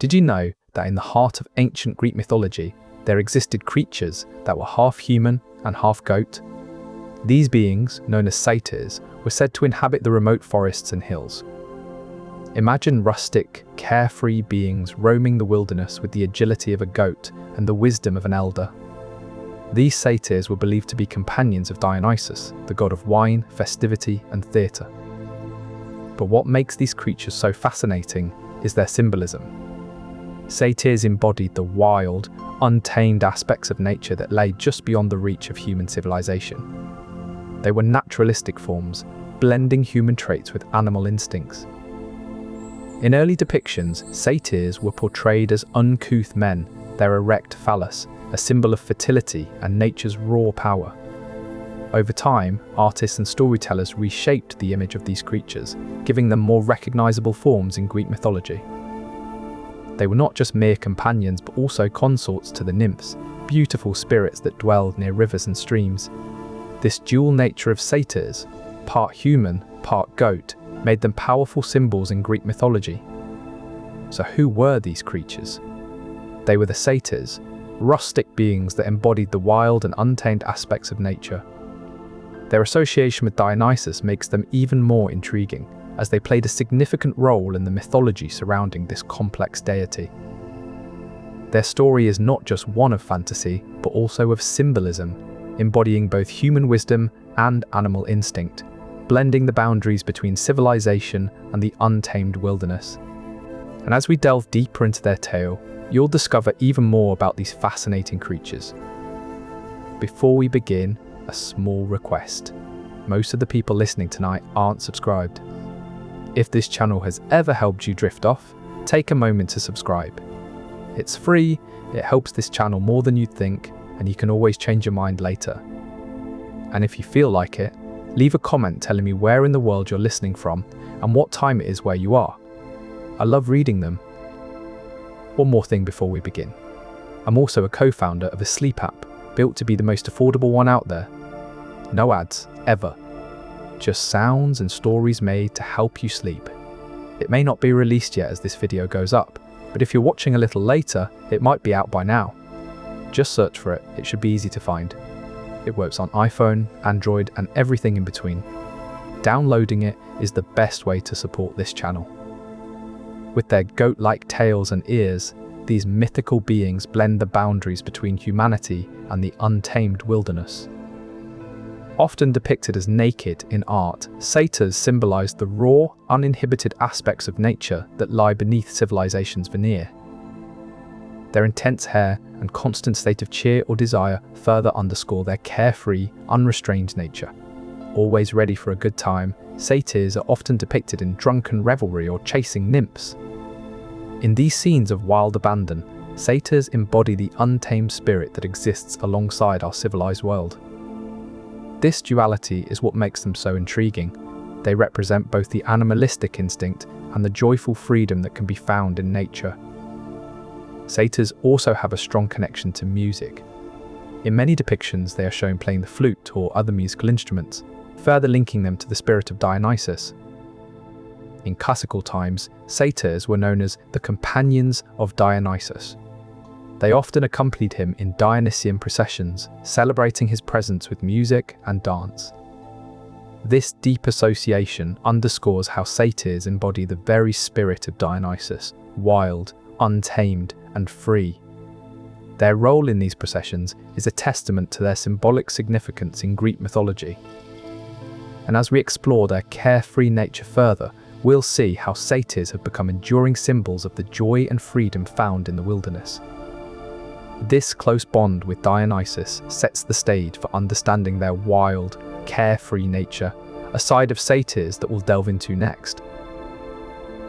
Did you know that in the heart of ancient Greek mythology, there existed creatures that were half human and half goat? These beings, known as satyrs, were said to inhabit the remote forests and hills. Imagine rustic, carefree beings roaming the wilderness with the agility of a goat and the wisdom of an elder. These satyrs were believed to be companions of Dionysus, the god of wine, festivity, and theatre. But what makes these creatures so fascinating is their symbolism. Satyrs embodied the wild, untamed aspects of nature that lay just beyond the reach of human civilization. They were naturalistic forms, blending human traits with animal instincts. In early depictions, satyrs were portrayed as uncouth men, their erect phallus, a symbol of fertility and nature's raw power. Over time, artists and storytellers reshaped the image of these creatures, giving them more recognizable forms in Greek mythology. They were not just mere companions, but also consorts to the nymphs, beautiful spirits that dwelled near rivers and streams. This dual nature of satyrs, part human, part goat, made them powerful symbols in Greek mythology. So who were these creatures? They were the satyrs, rustic beings that embodied the wild and untamed aspects of nature. Their association with Dionysus makes them even more intriguing, as they played a significant role in the mythology surrounding this complex deity. Their story is not just one of fantasy, but also of symbolism, embodying both human wisdom and animal instinct, blending the boundaries between civilization and the untamed wilderness. And as we delve deeper into their tale, you'll discover even more about these fascinating creatures. Before we begin, a small request. Most of the people listening tonight aren't subscribed. If this channel has ever helped you drift off, take a moment to subscribe. It's free, it helps this channel more than you'd think, and you can always change your mind later. And if you feel like it, leave a comment telling me where in the world you're listening from and what time it is where you are. I love reading them. One more thing before we begin. I'm also a co-founder of a sleep app, built to be the most affordable one out there. No ads, ever. Just sounds and stories made to help you sleep. It may not be released yet as this video goes up, but if you're watching a little later, it might be out by now. Just search for it, it should be easy to find. It works on iPhone, Android, and everything in between. Downloading it is the best way to support this channel. With their goat-like tails and ears, these mythical beings blend the boundaries between humanity and the untamed wilderness. Often depicted as naked in art, satyrs symbolize the raw, uninhibited aspects of nature that lie beneath civilization's veneer. Their intense hair and constant state of cheer or desire further underscore their carefree, unrestrained nature. Always ready for a good time, satyrs are often depicted in drunken revelry or chasing nymphs. In these scenes of wild abandon, satyrs embody the untamed spirit that exists alongside our civilized world. This duality is what makes them so intriguing. They represent both the animalistic instinct and the joyful freedom that can be found in nature. Satyrs also have a strong connection to music. In many depictions, they are shown playing the flute or other musical instruments, further linking them to the spirit of Dionysus. In classical times, satyrs were known as the companions of Dionysus. They often accompanied him in Dionysian processions, celebrating his presence with music and dance. This deep association underscores how satyrs embody the very spirit of Dionysus, wild, untamed, and free. Their role in these processions is a testament to their symbolic significance in Greek mythology. And as we explore their carefree nature further, we'll see how satyrs have become enduring symbols of the joy and freedom found in the wilderness. This close bond with Dionysus sets the stage for understanding their wild, carefree nature, a side of satyrs that we'll delve into next.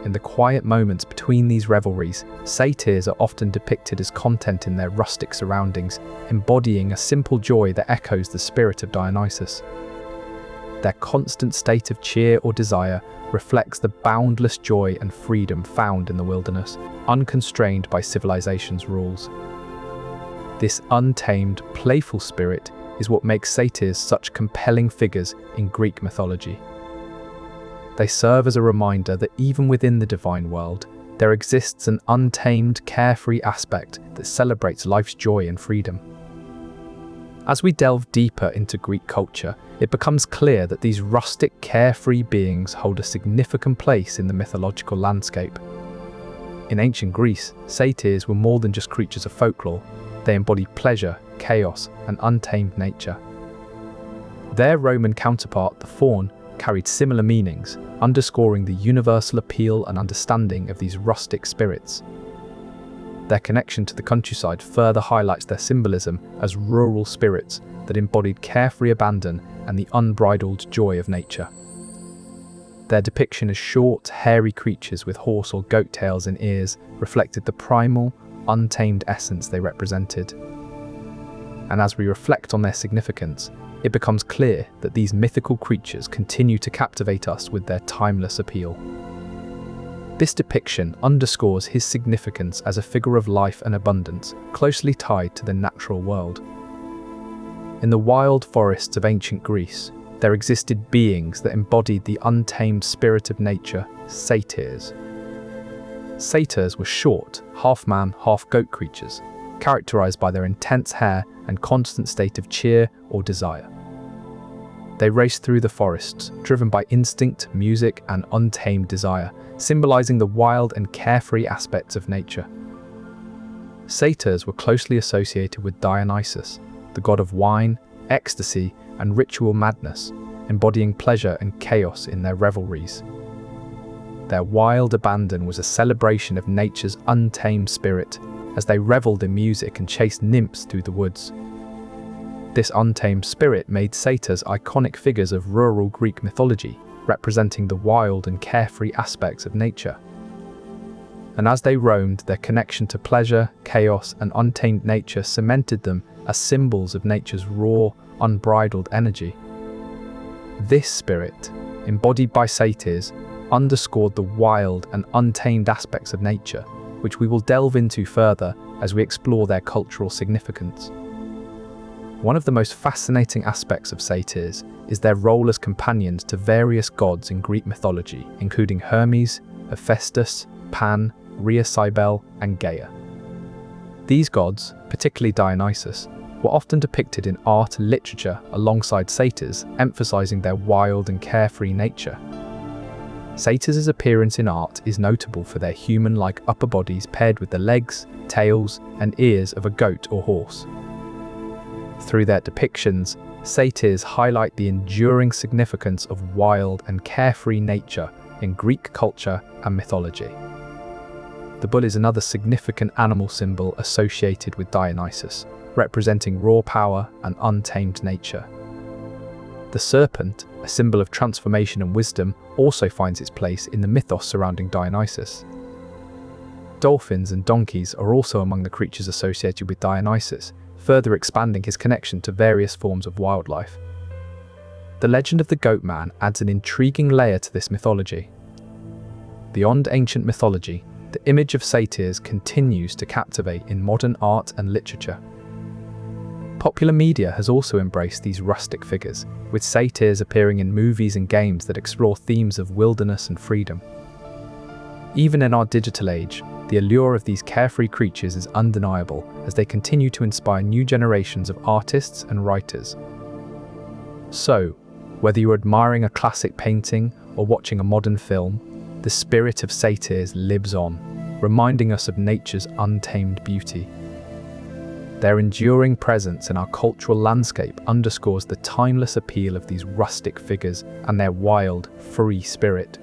In the quiet moments between these revelries, satyrs are often depicted as content in their rustic surroundings, embodying a simple joy that echoes the spirit of Dionysus. Their constant state of cheer or desire reflects the boundless joy and freedom found in the wilderness, unconstrained by civilization's rules. This untamed, playful spirit is what makes satyrs such compelling figures in Greek mythology. They serve as a reminder that even within the divine world, there exists an untamed, carefree aspect that celebrates life's joy and freedom. As we delve deeper into Greek culture, it becomes clear that these rustic, carefree beings hold a significant place in the mythological landscape. In ancient Greece, satyrs were more than just creatures of folklore. They embodied pleasure, chaos, and untamed nature. Their Roman counterpart, the faun, carried similar meanings, underscoring the universal appeal and understanding of these rustic spirits. Their connection to the countryside further highlights their symbolism as rural spirits that embodied carefree abandon and the unbridled joy of nature. Their depiction as short, hairy creatures with horse or goat tails and ears reflected the primal, untamed essence they represented. And as we reflect on their significance, it becomes clear that these mythical creatures continue to captivate us with their timeless appeal. This depiction underscores his significance as a figure of life and abundance, closely tied to the natural world. In the wild forests of ancient Greece, there existed beings that embodied the untamed spirit of nature, satyrs. Satyrs were short, half-man, half-goat creatures, characterized by their intense hair and constant state of cheer or desire. They raced through the forests, driven by instinct, music, and untamed desire, symbolizing the wild and carefree aspects of nature. Satyrs were closely associated with Dionysus, the god of wine, ecstasy, and ritual madness, embodying pleasure and chaos in their revelries. Their wild abandon was a celebration of nature's untamed spirit, as they reveled in music and chased nymphs through the woods. This untamed spirit made satyrs iconic figures of rural Greek mythology, representing the wild and carefree aspects of nature. And as they roamed, their connection to pleasure, chaos, and untamed nature cemented them as symbols of nature's raw, unbridled energy. This spirit, embodied by satyrs, underscored the wild and untamed aspects of nature, which we will delve into further as we explore their cultural significance. One of the most fascinating aspects of satyrs is their role as companions to various gods in Greek mythology, including Hermes, Hephaestus, Pan, Rhea Cybele, and Gaia. These gods, particularly Dionysus, were often depicted in art and literature alongside satyrs, emphasizing their wild and carefree nature. Satyrs' appearance in art is notable for their human-like upper bodies paired with the legs, tails, and ears of a goat or horse. Through their depictions, satyrs highlight the enduring significance of wild and carefree nature in Greek culture and mythology. The bull is another significant animal symbol associated with Dionysus, representing raw power and untamed nature. The serpent, a symbol of transformation and wisdom, also finds its place in the mythos surrounding Dionysus. Dolphins and donkeys are also among the creatures associated with Dionysus, further expanding his connection to various forms of wildlife. The legend of the goat man adds an intriguing layer to this mythology. Beyond ancient mythology, the image of satyrs continues to captivate in modern art and literature. Popular media has also embraced these rustic figures, with satyrs appearing in movies and games that explore themes of wilderness and freedom. Even in our digital age, the allure of these carefree creatures is undeniable as they continue to inspire new generations of artists and writers. So, whether you're admiring a classic painting or watching a modern film, the spirit of satyrs lives on, reminding us of nature's untamed beauty. Their enduring presence in our cultural landscape underscores the timeless appeal of these rustic figures and their wild, free spirit.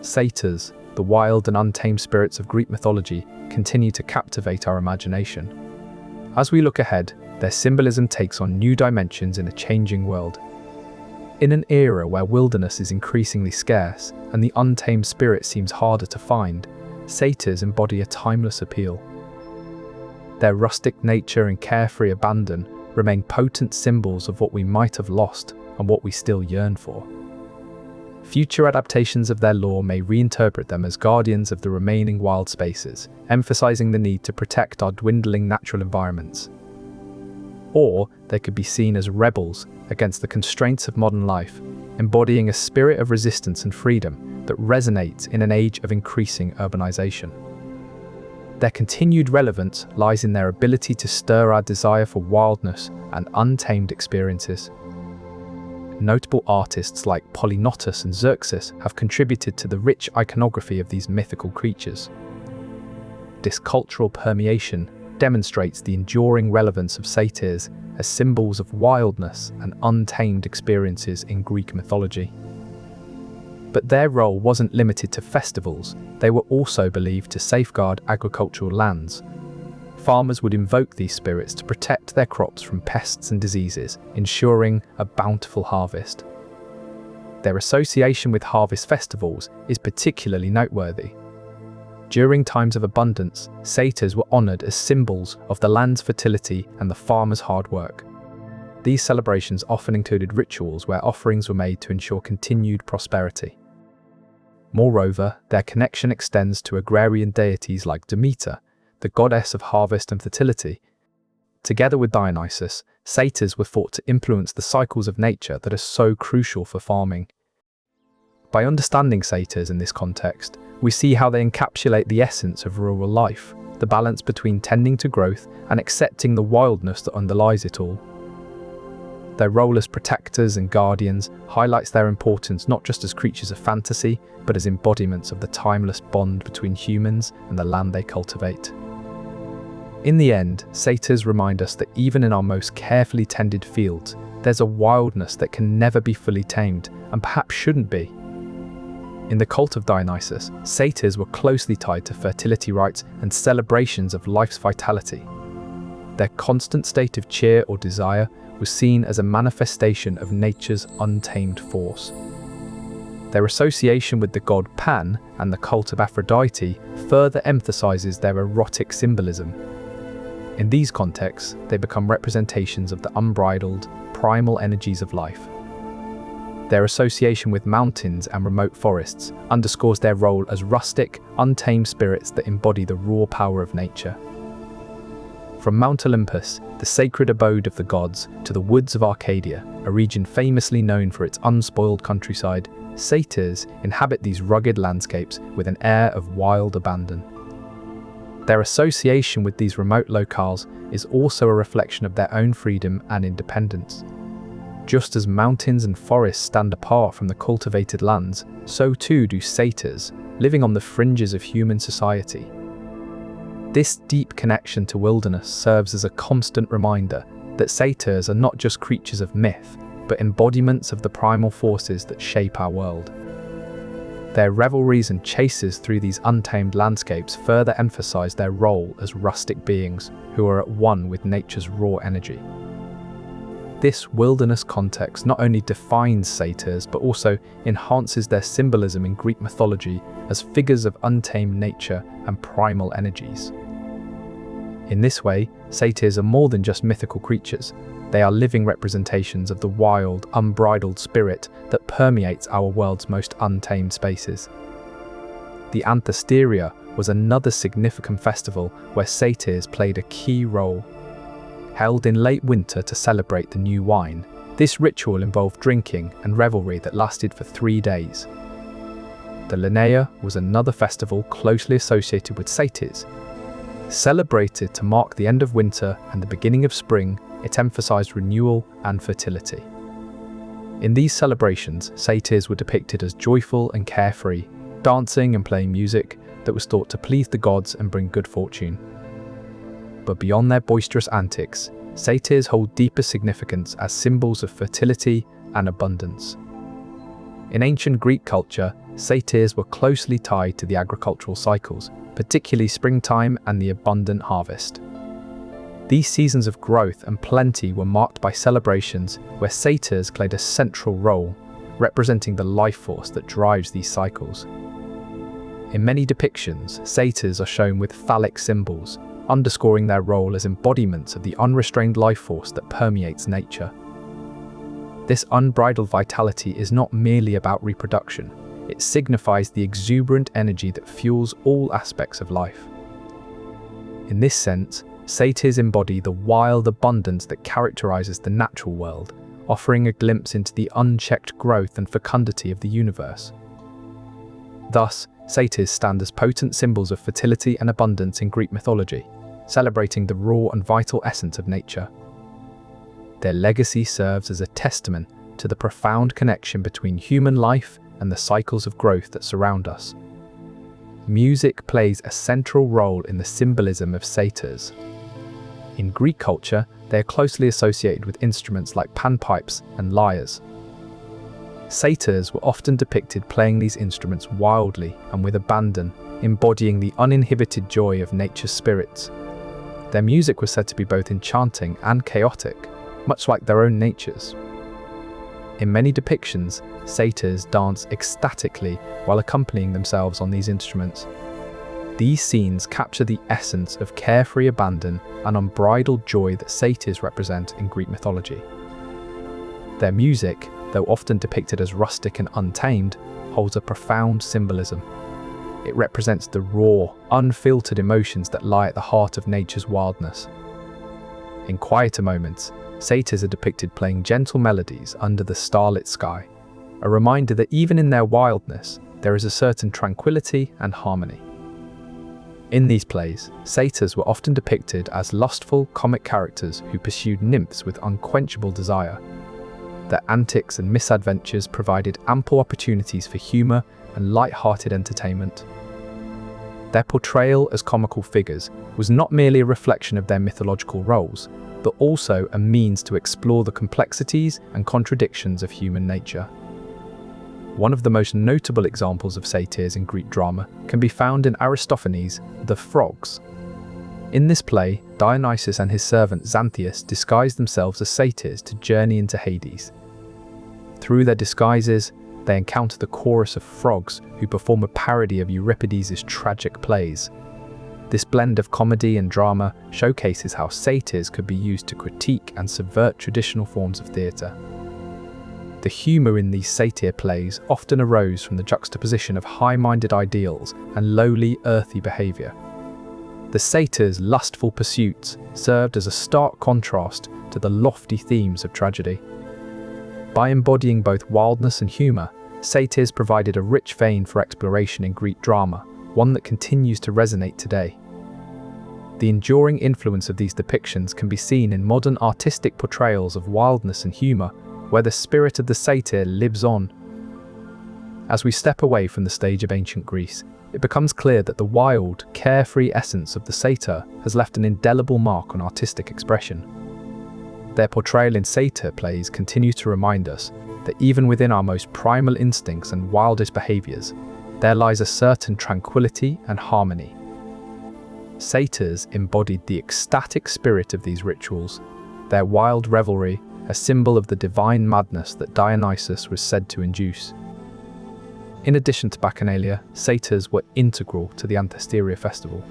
Satyrs, the wild and untamed spirits of Greek mythology, continue to captivate our imagination. As we look ahead, their symbolism takes on new dimensions in a changing world. In an era where wilderness is increasingly scarce and the untamed spirit seems harder to find, satyrs embody a timeless appeal. Their rustic nature and carefree abandon remain potent symbols of what we might have lost and what we still yearn for. Future adaptations of their lore may reinterpret them as guardians of the remaining wild spaces, emphasizing the need to protect our dwindling natural environments. Or they could be seen as rebels against the constraints of modern life, embodying a spirit of resistance and freedom that resonates in an age of increasing urbanization. Their continued relevance lies in their ability to stir our desire for wildness and untamed experiences. Notable artists like Polygnotus and Xerxes have contributed to the rich iconography of these mythical creatures. This cultural permeation demonstrates the enduring relevance of satyrs as symbols of wildness and untamed experiences in Greek mythology. But their role wasn't limited to festivals, they were also believed to safeguard agricultural lands. Farmers would invoke these spirits to protect their crops from pests and diseases, ensuring a bountiful harvest. Their association with harvest festivals is particularly noteworthy. During times of abundance, satyrs were honoured as symbols of the land's fertility and the farmer's hard work. These celebrations often included rituals where offerings were made to ensure continued prosperity. Moreover, their connection extends to agrarian deities like Demeter, the goddess of harvest and fertility. Together with Dionysus, satyrs were thought to influence the cycles of nature that are so crucial for farming. By understanding satyrs in this context, we see how they encapsulate the essence of rural life, the balance between tending to growth and accepting the wildness that underlies it all. Their role as protectors and guardians highlights their importance not just as creatures of fantasy, but as embodiments of the timeless bond between humans and the land they cultivate. In the end, satyrs remind us that even in our most carefully tended fields, there's a wildness that can never be fully tamed, and perhaps shouldn't be. In the cult of Dionysus, satyrs were closely tied to fertility rites and celebrations of life's vitality. Their constant state of cheer or desire was seen as a manifestation of nature's untamed force. Their association with the god Pan and the cult of Aphrodite further emphasizes their erotic symbolism. In these contexts, they become representations of the unbridled, primal energies of life. Their association with mountains and remote forests underscores their role as rustic, untamed spirits that embody the raw power of nature. From Mount Olympus, the sacred abode of the gods, to the woods of Arcadia, a region famously known for its unspoiled countryside, satyrs inhabit these rugged landscapes with an air of wild abandon. Their association with these remote locales is also a reflection of their own freedom and independence. Just as mountains and forests stand apart from the cultivated lands, so too do satyrs, living on the fringes of human society. This deep connection to wilderness serves as a constant reminder that satyrs are not just creatures of myth, but embodiments of the primal forces that shape our world. Their revelries and chases through these untamed landscapes further emphasize their role as rustic beings who are at one with nature's raw energy. This wilderness context not only defines satyrs, but also enhances their symbolism in Greek mythology as figures of untamed nature and primal energies. In this way, satyrs are more than just mythical creatures. They are living representations of the wild, unbridled spirit that permeates our world's most untamed spaces. The Anthesteria was another significant festival where satyrs played a key role. Held in late winter to celebrate the new wine, this ritual involved drinking and revelry that lasted for 3 days. The Linnaea was another festival closely associated with satyrs. Celebrated to mark the end of winter and the beginning of spring, it emphasized renewal and fertility. In these celebrations, satyrs were depicted as joyful and carefree, dancing and playing music that was thought to please the gods and bring good fortune. But beyond their boisterous antics, satyrs hold deeper significance as symbols of fertility and abundance. In ancient Greek culture, satyrs were closely tied to the agricultural cycles, particularly springtime and the abundant harvest. These seasons of growth and plenty were marked by celebrations where satyrs played a central role, representing the life force that drives these cycles. In many depictions, satyrs are shown with phallic symbols, underscoring their role as embodiments of the unrestrained life force that permeates nature. This unbridled vitality is not merely about reproduction, it signifies the exuberant energy that fuels all aspects of life. In this sense, satyrs embody the wild abundance that characterizes the natural world, offering a glimpse into the unchecked growth and fecundity of the universe. Thus, satyrs stand as potent symbols of fertility and abundance in Greek mythology, celebrating the raw and vital essence of nature. Their legacy serves as a testament to the profound connection between human life and the cycles of growth that surround us. Music plays a central role in the symbolism of satyrs. In Greek culture, they are closely associated with instruments like panpipes and lyres. Satyrs were often depicted playing these instruments wildly and with abandon, embodying the uninhibited joy of nature's spirits. Their music was said to be both enchanting and chaotic, much like their own natures. In many depictions, satyrs dance ecstatically while accompanying themselves on these instruments. These scenes capture the essence of carefree abandon and unbridled joy that satyrs represent in Greek mythology. Their music, though often depicted as rustic and untamed, holds a profound symbolism. It represents the raw, unfiltered emotions that lie at the heart of nature's wildness. In quieter moments, satyrs are depicted playing gentle melodies under the starlit sky, a reminder that even in their wildness, there is a certain tranquility and harmony. In these plays, satyrs were often depicted as lustful, comic characters who pursued nymphs with unquenchable desire. Their antics and misadventures provided ample opportunities for humour and light-hearted entertainment. Their portrayal as comical figures was not merely a reflection of their mythological roles, but also a means to explore the complexities and contradictions of human nature. One of the most notable examples of satyrs in Greek drama can be found in Aristophanes' The Frogs. In this play, Dionysus and his servant Xanthias disguise themselves as satyrs to journey into Hades. Through their disguises, they encounter the chorus of frogs who perform a parody of Euripides' tragic plays. This blend of comedy and drama showcases how satyrs could be used to critique and subvert traditional forms of theatre. The humour in these satyr plays often arose from the juxtaposition of high-minded ideals and lowly, earthy behaviour. The satyrs' lustful pursuits served as a stark contrast to the lofty themes of tragedy. By embodying both wildness and humour, satyrs provided a rich vein for exploration in Greek drama, one that continues to resonate today. The enduring influence of these depictions can be seen in modern artistic portrayals of wildness and humour, where the spirit of the satyr lives on. As we step away from the stage of ancient Greece, it becomes clear that the wild, carefree essence of the satyr has left an indelible mark on artistic expression. Their portrayal in satyr plays continues to remind us that even within our most primal instincts and wildest behaviours, there lies a certain tranquility and harmony. Satyrs embodied the ecstatic spirit of these rituals, their wild revelry a symbol of the divine madness that Dionysus was said to induce. In addition to Bacchanalia, satyrs were integral to the Anthesteria festival.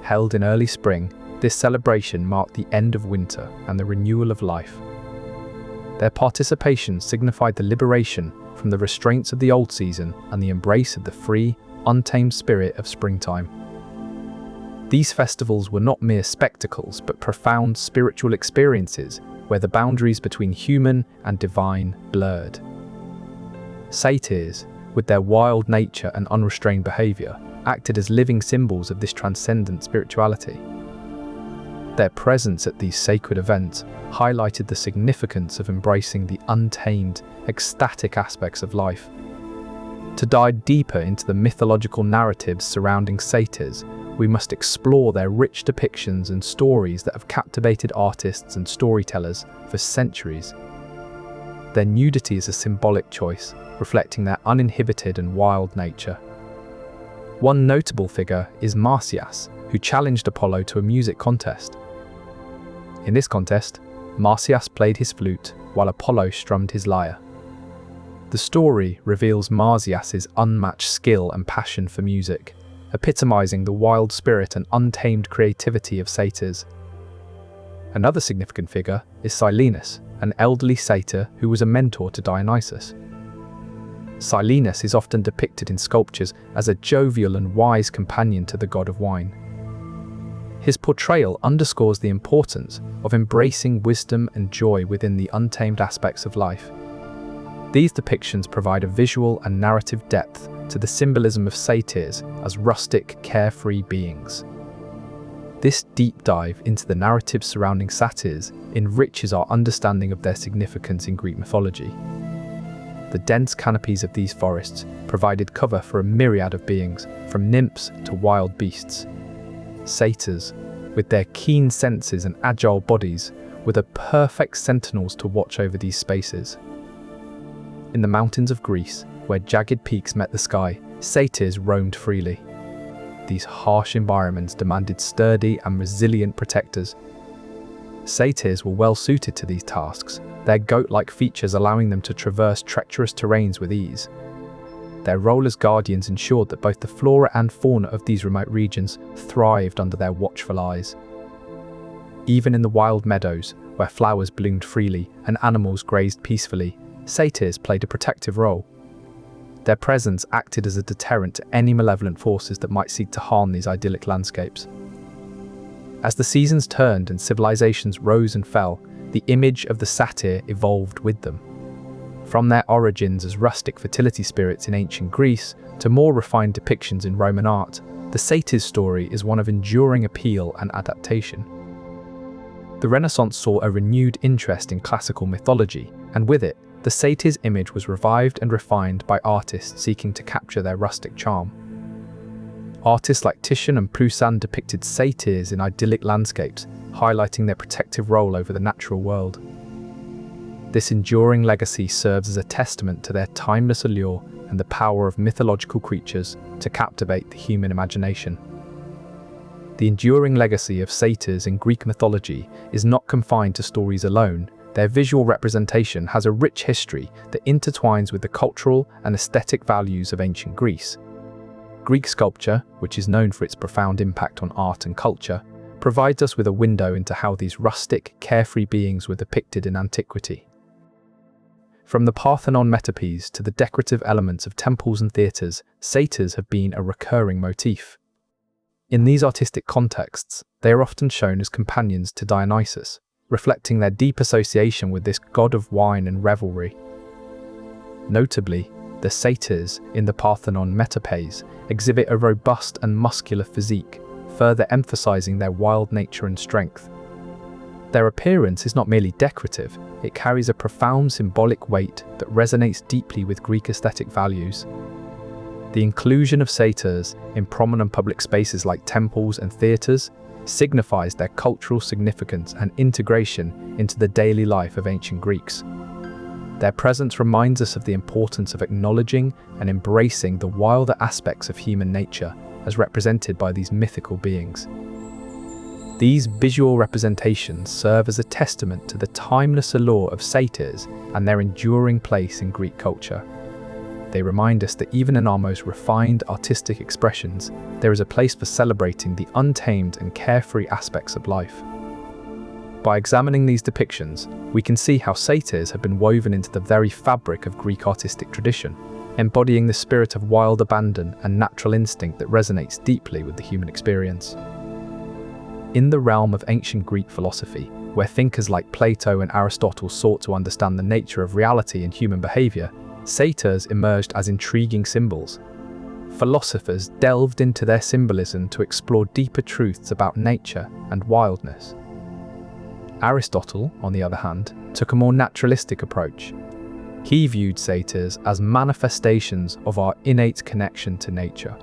Held in early spring, this celebration marked the end of winter and the renewal of life. Their participation signified the liberation from the restraints of the old season and the embrace of the free, untamed spirit of springtime. These festivals were not mere spectacles, but profound spiritual experiences where the boundaries between human and divine blurred. Satyrs, with their wild nature and unrestrained behaviour, acted as living symbols of this transcendent spirituality. Their presence at these sacred events highlighted the significance of embracing the untamed, ecstatic aspects of life. To dive deeper into the mythological narratives surrounding satyrs, we must explore their rich depictions and stories that have captivated artists and storytellers for centuries. Their nudity is a symbolic choice, reflecting their uninhibited and wild nature. One notable figure is Masques, who challenged Apollo to a music contest. In this contest, Masques played his flute while Apollo strummed his lyre. The story reveals Masques' unmatched skill and passion for music, epitomizing the wild spirit and untamed creativity of satyrs. Another significant figure is Silenus, an elderly satyr who was a mentor to Dionysus. Silenus is often depicted in sculptures as a jovial and wise companion to the god of wine. his portrayal underscores the importance of embracing wisdom and joy within the untamed aspects of life. These depictions provide a visual and narrative depth to the symbolism of satyrs as rustic, carefree beings. This deep dive into the narratives surrounding satyrs enriches our understanding of their significance in Greek mythology. The dense canopies of these forests provided cover for a myriad of beings, from nymphs to wild beasts. Satyrs, with their keen senses and agile bodies, were the perfect sentinels to watch over these spaces. In the mountains of Greece, where jagged peaks met the sky, satyrs roamed freely. These harsh environments demanded sturdy and resilient protectors. Satyrs were well suited to these tasks, their goat-like features allowing them to traverse treacherous terrains with ease. Their role as guardians ensured that both the flora and fauna of these remote regions thrived under their watchful eyes. Even in the wild meadows, where flowers bloomed freely and animals grazed peacefully, satyrs played a protective role. Their presence acted as a deterrent to any malevolent forces that might seek to harm these idyllic landscapes. As the seasons turned and civilizations rose and fell, the image of the satyr evolved with them. From their origins as rustic fertility spirits in ancient Greece to more refined depictions in Roman art, the satyr's story is one of enduring appeal and adaptation. The Renaissance saw a renewed interest in classical mythology, and with it, the satyr's image was revived and refined by artists seeking to capture their rustic charm. Artists like Titian and Poussin depicted satyrs in idyllic landscapes, highlighting their protective role over the natural world. This enduring legacy serves as a testament to their timeless allure and the power of mythological creatures to captivate the human imagination. The enduring legacy of satyrs in Greek mythology is not confined to stories alone. Their visual representation has a rich history that intertwines with the cultural and aesthetic values of ancient Greece. Greek sculpture, which is known for its profound impact on art and culture, provides us with a window into how these rustic, carefree beings were depicted in antiquity. From the Parthenon metopes to the decorative elements of temples and theatres, satyrs have been a recurring motif. In these artistic contexts, they are often shown as companions to Dionysus, reflecting their deep association with this god of wine and revelry. Notably, the satyrs in the Parthenon metopes exhibit a robust and muscular physique, further emphasizing their wild nature and strength. Their appearance is not merely decorative, it carries a profound symbolic weight that resonates deeply with Greek aesthetic values. The inclusion of satyrs in prominent public spaces like temples and theatres signifies their cultural significance and integration into the daily life of ancient Greeks. Their presence reminds us of the importance of acknowledging and embracing the wilder aspects of human nature as represented by these mythical beings. These visual representations serve as a testament to the timeless allure of satyrs and their enduring place in Greek culture. They remind us that even in our most refined artistic expressions, there is a place for celebrating the untamed and carefree aspects of life. By examining these depictions, we can see how satyrs have been woven into the very fabric of Greek artistic tradition, embodying the spirit of wild abandon and natural instinct that resonates deeply with the human experience. In the realm of ancient Greek philosophy, where thinkers like Plato and Aristotle sought to understand the nature of reality and human behavior, satyrs emerged as intriguing symbols. Philosophers delved into their symbolism to explore deeper truths about nature and wildness. Aristotle, on the other hand, took a more naturalistic approach. He viewed satyrs as manifestations of our innate connection to nature.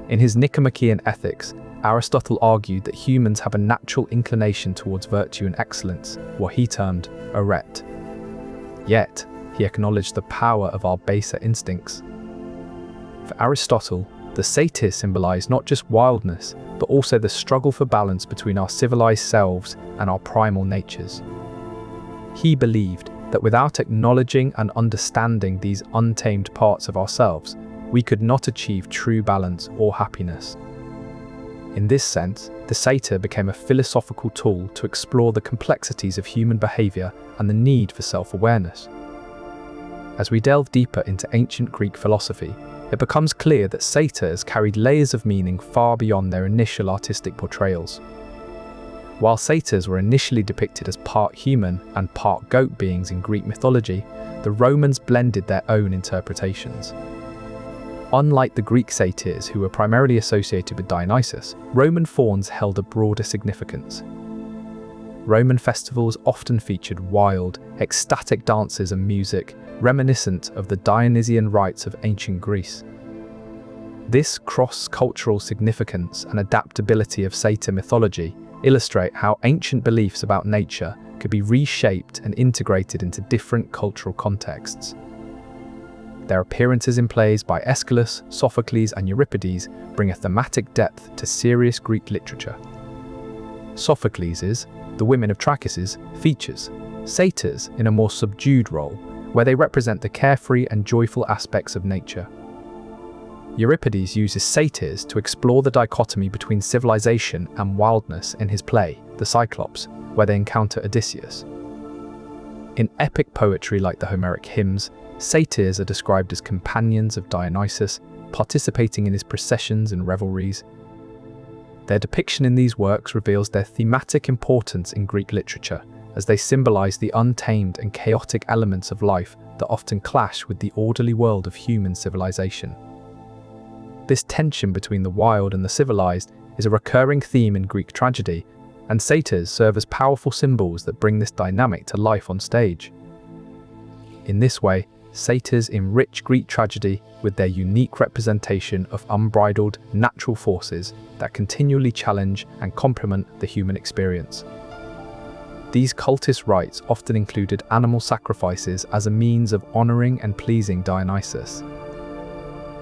In his Nicomachean Ethics, Aristotle argued that humans have a natural inclination towards virtue and excellence, what he termed oret. Yet, he acknowledged the power of our baser instincts. For Aristotle, the satyr symbolized not just wildness, but also the struggle for balance between our civilized selves and our primal natures. He believed that without acknowledging and understanding these untamed parts of ourselves, we could not achieve true balance or happiness. In this sense, the satyr became a philosophical tool to explore the complexities of human behavior and the need for self-awareness. As we delve deeper into ancient Greek philosophy, it becomes clear that satyrs carried layers of meaning far beyond their initial artistic portrayals. While satyrs were initially depicted as part human and part goat beings in Greek mythology, the Romans blended their own interpretations. Unlike the Greek satyrs, who were primarily associated with Dionysus, Roman fauns held a broader significance. Roman festivals often featured wild, ecstatic dances and music, reminiscent of the Dionysian rites of ancient Greece. This cross-cultural significance and adaptability of satyr mythology illustrate how ancient beliefs about nature could be reshaped and integrated into different cultural contexts. Their appearances in plays by Aeschylus, Sophocles, and Euripides bring a thematic depth to serious Greek literature. Sophocles' The Women of Trachis features satyrs in a more subdued role, where they represent the carefree and joyful aspects of nature. Euripides uses satyrs to explore the dichotomy between civilization and wildness in his play, The Cyclops, where they encounter Odysseus. In epic poetry like the Homeric hymns, satyrs are described as companions of Dionysus, participating in his processions and revelries. Their depiction in these works reveals their thematic importance in Greek literature, as they symbolize the untamed and chaotic elements of life that often clash with the orderly world of human civilization. This tension between the wild and the civilized is a recurring theme in Greek tragedy, and satyrs serve as powerful symbols that bring this dynamic to life on stage. In this way, satyrs enrich Greek tragedy with their unique representation of unbridled, natural forces that continually challenge and complement the human experience. These cultist rites often included animal sacrifices as a means of honoring and pleasing Dionysus.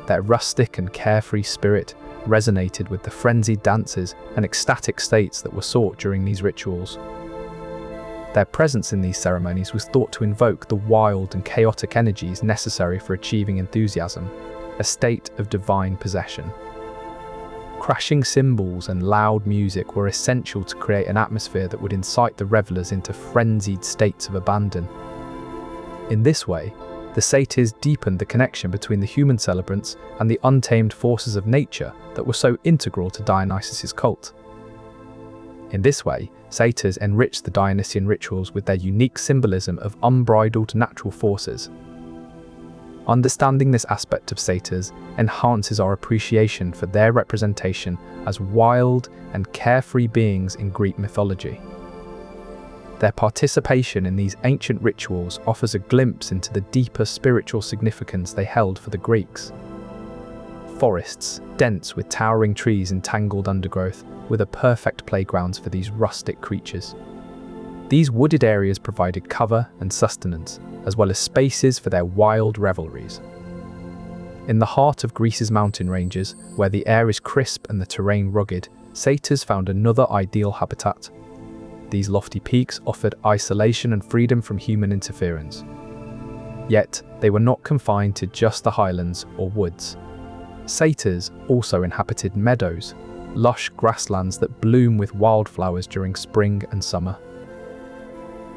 Their rustic and carefree spirit resonated with the frenzied dances and ecstatic states that were sought during these rituals. Their presence in these ceremonies was thought to invoke the wild and chaotic energies necessary for achieving enthusiasm, a state of divine possession. Crashing cymbals and loud music were essential to create an atmosphere that would incite the revelers into frenzied states of abandon. In this way, the satyrs deepened the connection between the human celebrants and the untamed forces of nature that were so integral to Dionysus' cult. In this way, satyrs enriched the Dionysian rituals with their unique symbolism of unbridled natural forces. Understanding this aspect of satyrs enhances our appreciation for their representation as wild and carefree beings in Greek mythology. Their participation in these ancient rituals offers a glimpse into the deeper spiritual significance they held for the Greeks. Forests, dense with towering trees and tangled undergrowth, were the perfect playgrounds for these rustic creatures. These wooded areas provided cover and sustenance, as well as spaces for their wild revelries. In the heart of Greece's mountain ranges, where the air is crisp and the terrain rugged, satyrs found another ideal habitat. These lofty peaks offered isolation and freedom from human interference. Yet, they were not confined to just the highlands or woods. Satyrs also inhabited meadows, lush grasslands that bloom with wildflowers during spring and summer.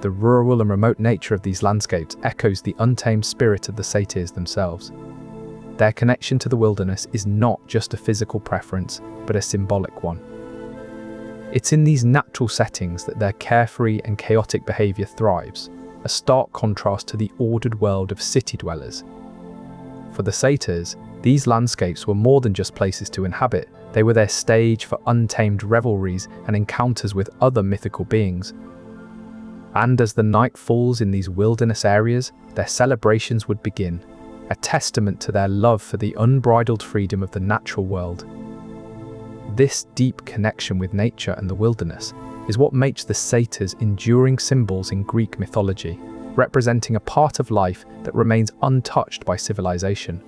The rural and remote nature of these landscapes echoes the untamed spirit of the satyrs themselves. Their connection to the wilderness is not just a physical preference, but a symbolic one. It's in these natural settings that their carefree and chaotic behavior thrives, a stark contrast to the ordered world of city dwellers. For the satyrs, these landscapes were more than just places to inhabit, they were their stage for untamed revelries and encounters with other mythical beings. And as the night falls in these wilderness areas, their celebrations would begin, a testament to their love for the unbridled freedom of the natural world. This deep connection with nature and the wilderness is what makes the satyrs enduring symbols in Greek mythology, representing a part of life that remains untouched by civilization.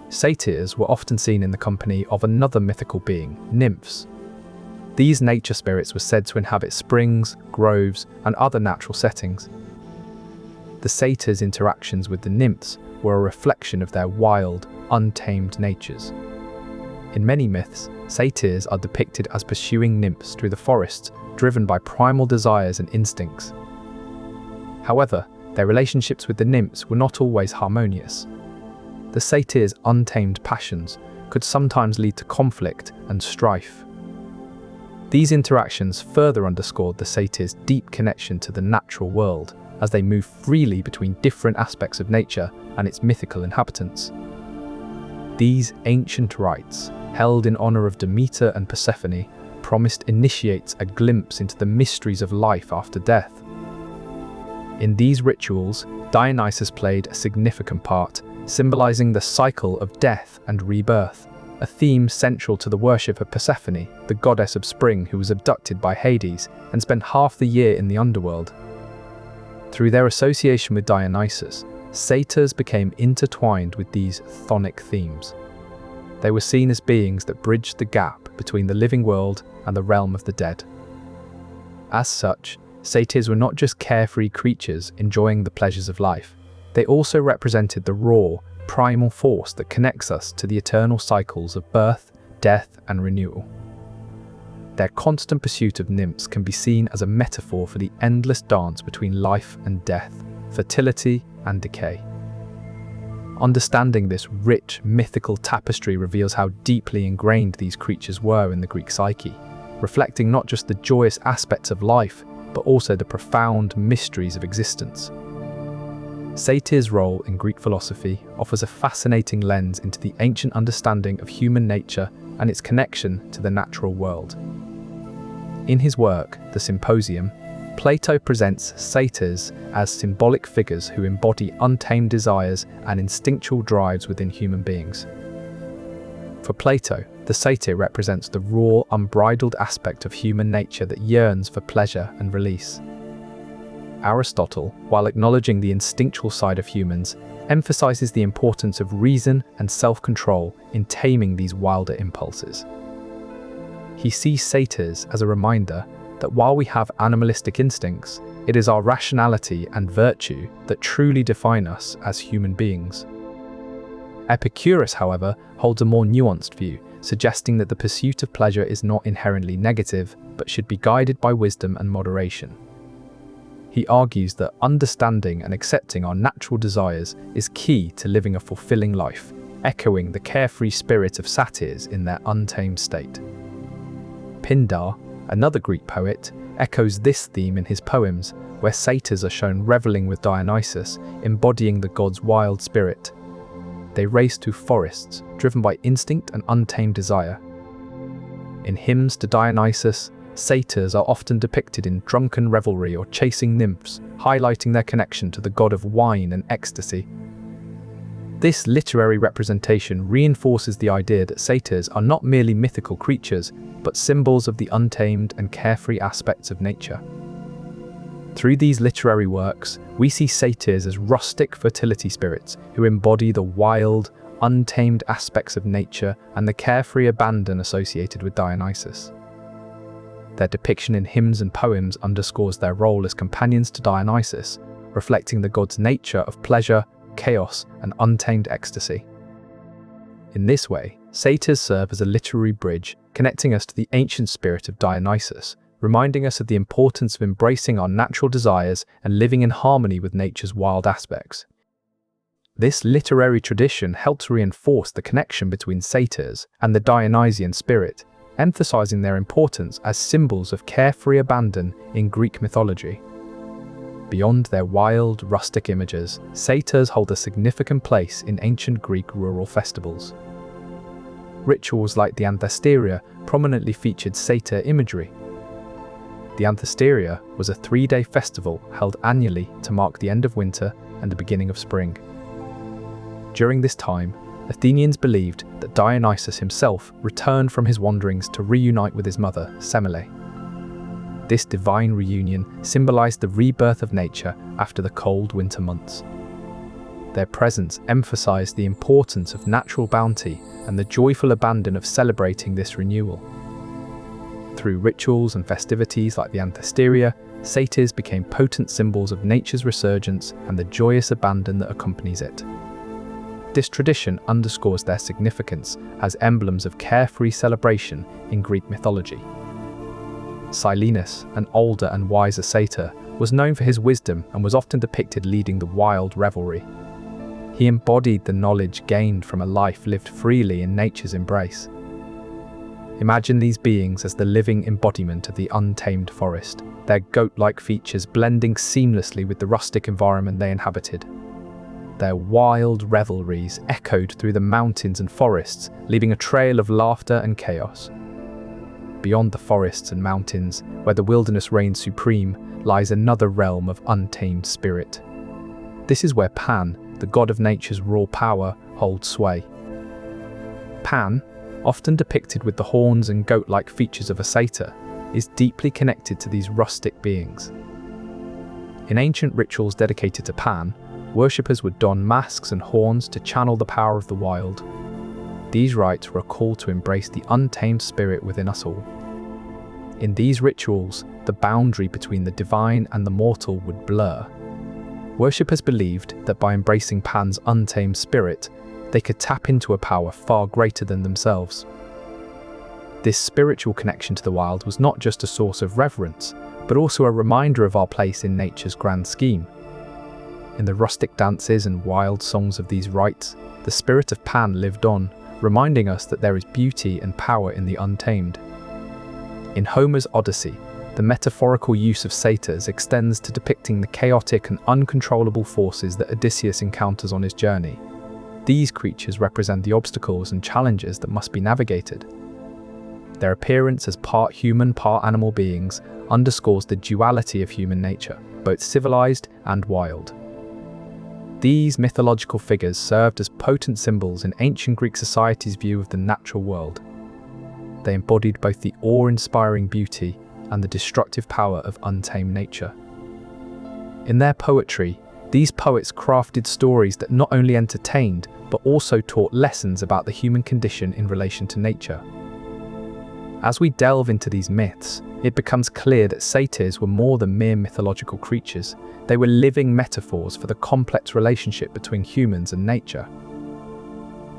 Satyrs were often seen in the company of another mythical being, nymphs. These nature spirits were said to inhabit springs, groves, and other natural settings. The satyrs' interactions with the nymphs were a reflection of their wild, untamed natures. In many myths, satyrs are depicted as pursuing nymphs through the forests, driven by primal desires and instincts. However, their relationships with the nymphs were not always harmonious. the Satyrs' untamed passions could sometimes lead to conflict and strife. These interactions further underscored the Satyrs' deep connection to the natural world as they move freely between different aspects of nature and its mythical inhabitants. These ancient rites, held in honor of Demeter and Persephone, promised initiates a glimpse into the mysteries of life after death. In these rituals, Dionysus played a significant part, symbolizing the cycle of death and rebirth, a theme central to the worship of Persephone, the goddess of spring who was abducted by Hades and spent half the year in the Underworld. Through their association with Dionysus, Satyrs became intertwined with these chthonic themes. They were seen as beings that bridged the gap between the living world and the realm of the dead. As such, Satyrs were not just carefree creatures enjoying the pleasures of life. They also represented the raw, primal force that connects us to the eternal cycles of birth, death, and renewal. Their constant pursuit of nymphs can be seen as a metaphor for the endless dance between life and death, fertility and decay. Understanding this rich, mythical tapestry reveals how deeply ingrained these creatures were in the Greek psyche, reflecting not just the joyous aspects of life, but also the profound mysteries of existence. Satyr's role in Greek philosophy offers a fascinating lens into the ancient understanding of human nature and its connection to the natural world. In his work, The Symposium, Plato presents satyrs as symbolic figures who embody untamed desires and instinctual drives within human beings. For Plato, the satyr represents the raw, unbridled aspect of human nature that yearns for pleasure and release. Aristotle, while acknowledging the instinctual side of humans, emphasizes the importance of reason and self-control in taming these wilder impulses. He sees satyrs as a reminder that while we have animalistic instincts, it is our rationality and virtue that truly define us as human beings. Epicurus, however, holds a more nuanced view, suggesting that the pursuit of pleasure is not inherently negative, but should be guided by wisdom and moderation. He argues that understanding and accepting our natural desires is key to living a fulfilling life, echoing the carefree spirit of satyrs in their untamed state. Pindar, another Greek poet, echoes this theme in his poems, where satyrs are shown reveling with Dionysus, embodying the god's wild spirit. They race through forests, driven by instinct and untamed desire. In hymns to Dionysus, satyrs are often depicted in drunken revelry or chasing nymphs, highlighting their connection to the god of wine and ecstasy. This literary representation reinforces the idea that satyrs are not merely mythical creatures, but symbols of the untamed and carefree aspects of nature. Through these literary works, we see satyrs as rustic fertility spirits who embody the wild, untamed aspects of nature and the carefree abandon associated with Dionysus. Their depiction in hymns and poems underscores their role as companions to Dionysus, reflecting the god's nature of pleasure, chaos, and untamed ecstasy. In this way, satyrs serve as a literary bridge, connecting us to the ancient spirit of Dionysus, reminding us of the importance of embracing our natural desires and living in harmony with nature's wild aspects. This literary tradition helps reinforce the connection between satyrs and the Dionysian spirit, emphasizing their importance as symbols of carefree abandon in Greek mythology. Beyond their wild, rustic images, satyrs hold a significant place in ancient Greek rural festivals. Rituals like the Anthesteria prominently featured satyr imagery. The Anthesteria was a 3-day festival held annually to mark the end of winter and the beginning of spring. During this time, Athenians believed that Dionysus himself returned from his wanderings to reunite with his mother, Semele. This divine reunion symbolized the rebirth of nature after the cold winter months. Their presence emphasized the importance of natural bounty and the joyful abandon of celebrating this renewal. Through rituals and festivities like the Anthesteria, satyrs became potent symbols of nature's resurgence and the joyous abandon that accompanies it. This tradition underscores their significance as emblems of carefree celebration in Greek mythology. Silenus, an older and wiser satyr, was known for his wisdom and was often depicted leading the wild revelry. He embodied the knowledge gained from a life lived freely in nature's embrace. Imagine these beings as the living embodiment of the untamed forest, their goat-like features blending seamlessly with the rustic environment they inhabited. Their wild revelries echoed through the mountains and forests, leaving a trail of laughter and chaos. Beyond the forests and mountains, where the wilderness reigns supreme, lies another realm of untamed spirit. This is where Pan, the god of nature's raw power, holds sway. Pan, often depicted with the horns and goat-like features of a satyr, is deeply connected to these rustic beings. In ancient rituals dedicated to Pan, worshippers would don masks and horns to channel the power of the wild. These rites were a call to embrace the untamed spirit within us all. In these rituals, the boundary between the divine and the mortal would blur. Worshippers believed that by embracing Pan's untamed spirit, they could tap into a power far greater than themselves. This spiritual connection to the wild was not just a source of reverence, but also a reminder of our place in nature's grand scheme. In the rustic dances and wild songs of these rites, the spirit of Pan lived on, reminding us that there is beauty and power in the untamed. In Homer's Odyssey, the metaphorical use of satyrs extends to depicting the chaotic and uncontrollable forces that Odysseus encounters on his journey. These creatures represent the obstacles and challenges that must be navigated. Their appearance as part human, part animal beings underscores the duality of human nature, both civilized and wild. These mythological figures served as potent symbols in ancient Greek society's view of the natural world. They embodied both the awe-inspiring beauty and the destructive power of untamed nature. In their poetry, these poets crafted stories that not only entertained, but also taught lessons about the human condition in relation to nature. As we delve into these myths, it becomes clear that satyrs were more than mere mythological creatures. They were living metaphors for the complex relationship between humans and nature.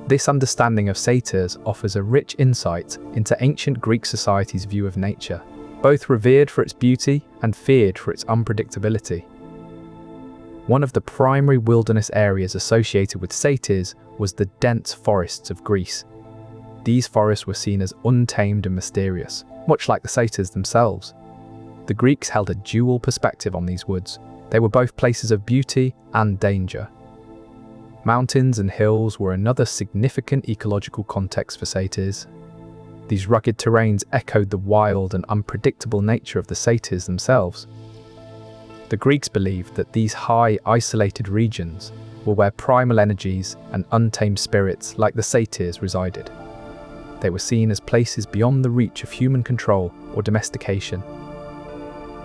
This understanding of satyrs offers a rich insight into ancient Greek society's view of nature, both revered for its beauty and feared for its unpredictability. One of the primary wilderness areas associated with satyrs was the dense forests of Greece. These forests were seen as untamed and mysterious, much like the satyrs themselves. The Greeks held a dual perspective on these woods. They were both places of beauty and danger. Mountains and hills were another significant ecological context for satyrs. These rugged terrains echoed the wild and unpredictable nature of the satyrs themselves. The Greeks believed that these high, isolated regions were where primal energies and untamed spirits like the satyrs resided. They were seen as places beyond the reach of human control or domestication.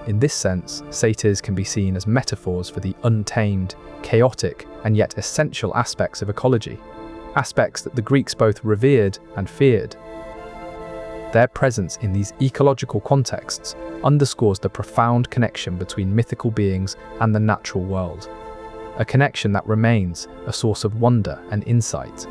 In this sense, satyrs can be seen as metaphors for the untamed, chaotic, and yet essential aspects of ecology, aspects that the Greeks both revered and feared. Their presence in these ecological contexts underscores the profound connection between mythical beings and the natural world, a connection that remains a source of wonder and insight.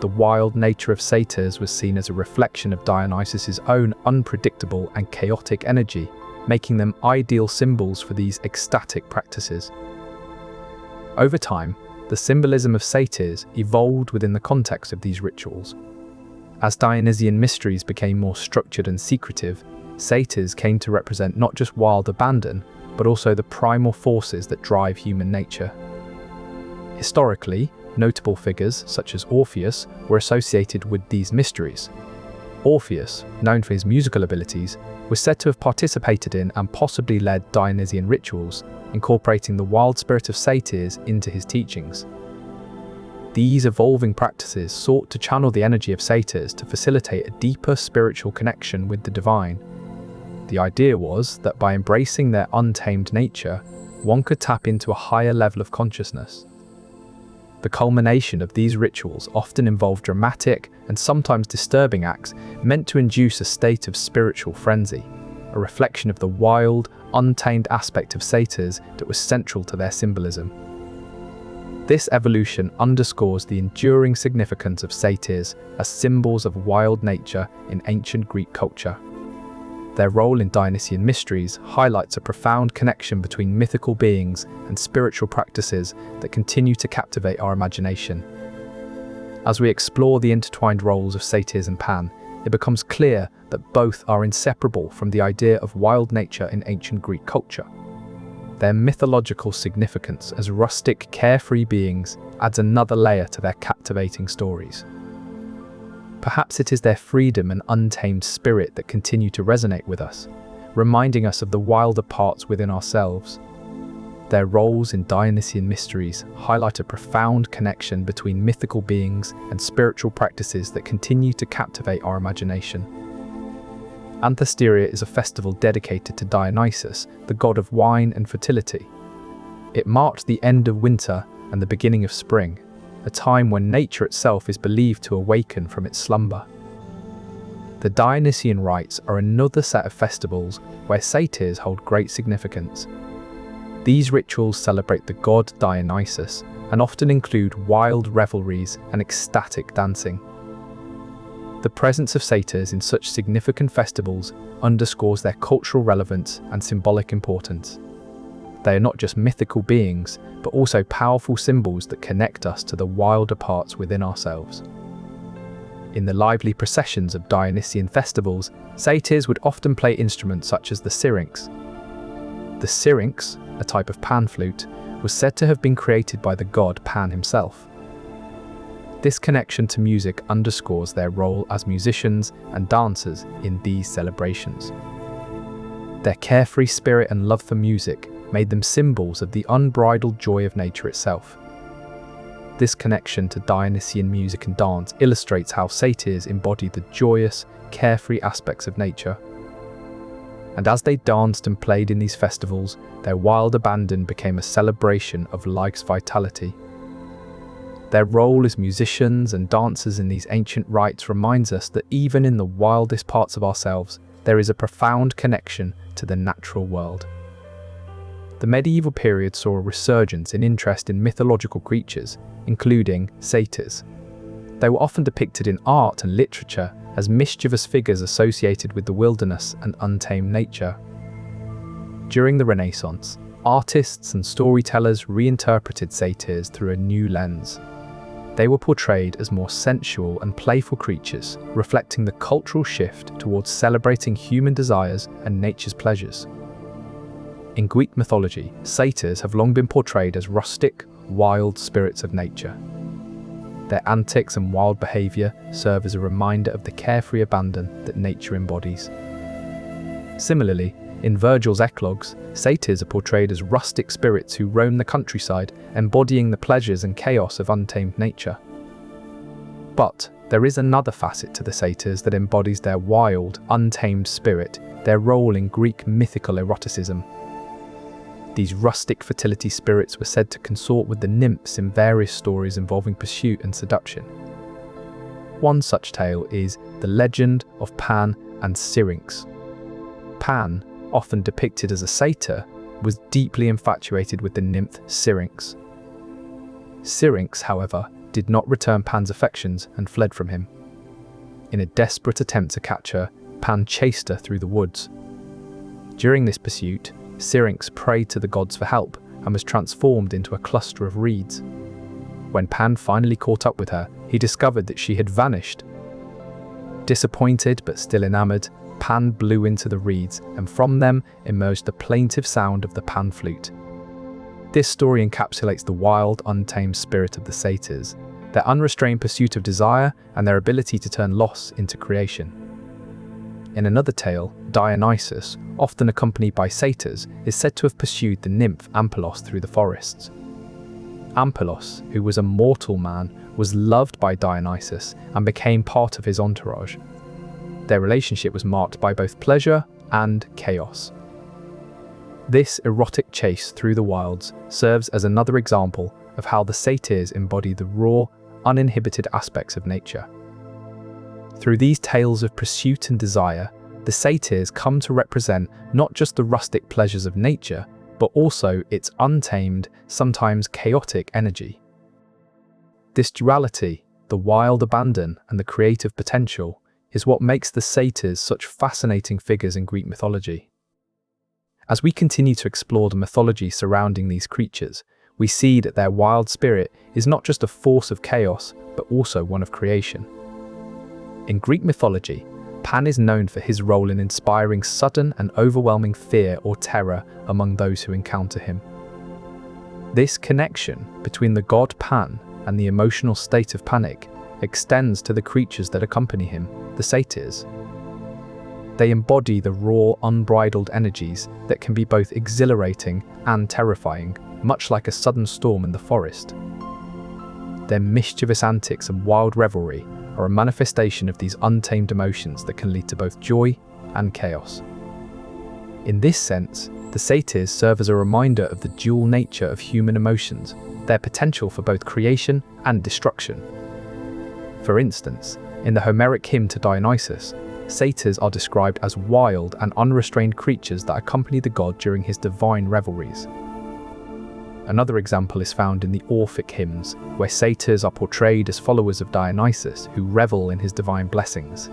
The wild nature of satyrs was seen as a reflection of Dionysus's own unpredictable and chaotic energy, making them ideal symbols for these ecstatic practices. Over time, the symbolism of satyrs evolved within the context of these rituals. As Dionysian mysteries became more structured and secretive, satyrs came to represent not just wild abandon, but also the primal forces that drive human nature. Historically, notable figures such as Orpheus were associated with these mysteries. Orpheus, known for his musical abilities, was said to have participated in and possibly led Dionysian rituals, incorporating the wild spirit of satyrs into his teachings. These evolving practices sought to channel the energy of satyrs to facilitate a deeper spiritual connection with the divine. The idea was that by embracing their untamed nature, one could tap into a higher level of consciousness. The culmination of these rituals often involved dramatic and sometimes disturbing acts meant to induce a state of spiritual frenzy, a reflection of the wild, untamed aspect of satyrs that was central to their symbolism. This evolution underscores the enduring significance of satyrs as symbols of wild nature in ancient Greek culture. Their role in Dionysian mysteries highlights a profound connection between mythical beings and spiritual practices that continue to captivate our imagination. As we explore the intertwined roles of Satyrs and Pan, it becomes clear that both are inseparable from the idea of wild nature in ancient Greek culture. Their mythological significance as rustic, carefree beings adds another layer to their captivating stories. Perhaps it is their freedom and untamed spirit that continue to resonate with us, reminding us of the wilder parts within ourselves. Their roles in Dionysian mysteries highlight a profound connection between mythical beings and spiritual practices that continue to captivate our imagination. Anthesteria is a festival dedicated to Dionysus, the god of wine and fertility. It marked the end of winter and the beginning of spring, a time when nature itself is believed to awaken from its slumber. The Dionysian rites are another set of festivals where satyrs hold great significance. These rituals celebrate the god Dionysus and often include wild revelries and ecstatic dancing. The presence of satyrs in such significant festivals underscores their cultural relevance and symbolic importance. They are not just mythical beings, but also powerful symbols that connect us to the wilder parts within ourselves. In the lively processions of Dionysian festivals, satyrs would often play instruments such as the syrinx. The syrinx, a type of pan flute, was said to have been created by the god Pan himself. This connection to music underscores their role as musicians and dancers in these celebrations. Their carefree spirit and love for music made them symbols of the unbridled joy of nature itself. This connection to Dionysian music and dance illustrates how satyrs embody the joyous, carefree aspects of nature. And as they danced and played in these festivals, their wild abandon became a celebration of life's vitality. Their role as musicians and dancers in these ancient rites reminds us that even in the wildest parts of ourselves, there is a profound connection to the natural world. The medieval period saw a resurgence in interest in mythological creatures, including satyrs. They were often depicted in art and literature as mischievous figures associated with the wilderness and untamed nature. During the Renaissance, artists and storytellers reinterpreted satyrs through a new lens. They were portrayed as more sensual and playful creatures, reflecting the cultural shift towards celebrating human desires and nature's pleasures. In Greek mythology, satyrs have long been portrayed as rustic, wild spirits of nature. Their antics and wild behaviour serve as a reminder of the carefree abandon that nature embodies. Similarly, in Virgil's Eclogues, satyrs are portrayed as rustic spirits who roam the countryside, embodying the pleasures and chaos of untamed nature. But there is another facet to the satyrs that embodies their wild, untamed spirit, their role in Greek mythical eroticism. These rustic fertility spirits were said to consort with the nymphs in various stories involving pursuit and seduction. One such tale is the legend of Pan and Syrinx. Pan, often depicted as a satyr, was deeply infatuated with the nymph Syrinx. Syrinx, however, did not return Pan's affections and fled from him. In a desperate attempt to catch her, Pan chased her through the woods. During this pursuit, Syrinx prayed to the gods for help and was transformed into a cluster of reeds. When Pan finally caught up with her, he discovered that she had vanished. Disappointed but still enamored, Pan blew into the reeds, and from them emerged the plaintive sound of the pan flute. This story encapsulates the wild, untamed spirit of the satyrs, their unrestrained pursuit of desire, and their ability to turn loss into creation. In another tale, Dionysus, often accompanied by satyrs, is said to have pursued the nymph Ampelos through the forests. Ampelos, who was a mortal man, was loved by Dionysus and became part of his entourage. Their relationship was marked by both pleasure and chaos. This erotic chase through the wilds serves as another example of how the satyrs embody the raw, uninhibited aspects of nature. Through these tales of pursuit and desire, the satyrs come to represent not just the rustic pleasures of nature, but also its untamed, sometimes chaotic energy. This duality, the wild abandon and the creative potential, is what makes the Satyrs such fascinating figures in Greek mythology. As we continue to explore the mythology surrounding these creatures, we see that their wild spirit is not just a force of chaos, but also one of creation. In Greek mythology, Pan is known for his role in inspiring sudden and overwhelming fear or terror among those who encounter him. This connection between the god Pan and the emotional state of panic extends to the creatures that accompany him, the Satyrs. They embody the raw, unbridled energies that can be both exhilarating and terrifying, much like a sudden storm in the forest. Their mischievous antics and wild revelry are a manifestation of these untamed emotions that can lead to both joy and chaos. In this sense, the Satyrs serve as a reminder of the dual nature of human emotions, their potential for both creation and destruction. For instance, in the Homeric hymn to Dionysus, Satyrs are described as wild and unrestrained creatures that accompany the god during his divine revelries. Another example is found in the Orphic hymns, where Satyrs are portrayed as followers of Dionysus who revel in his divine blessings.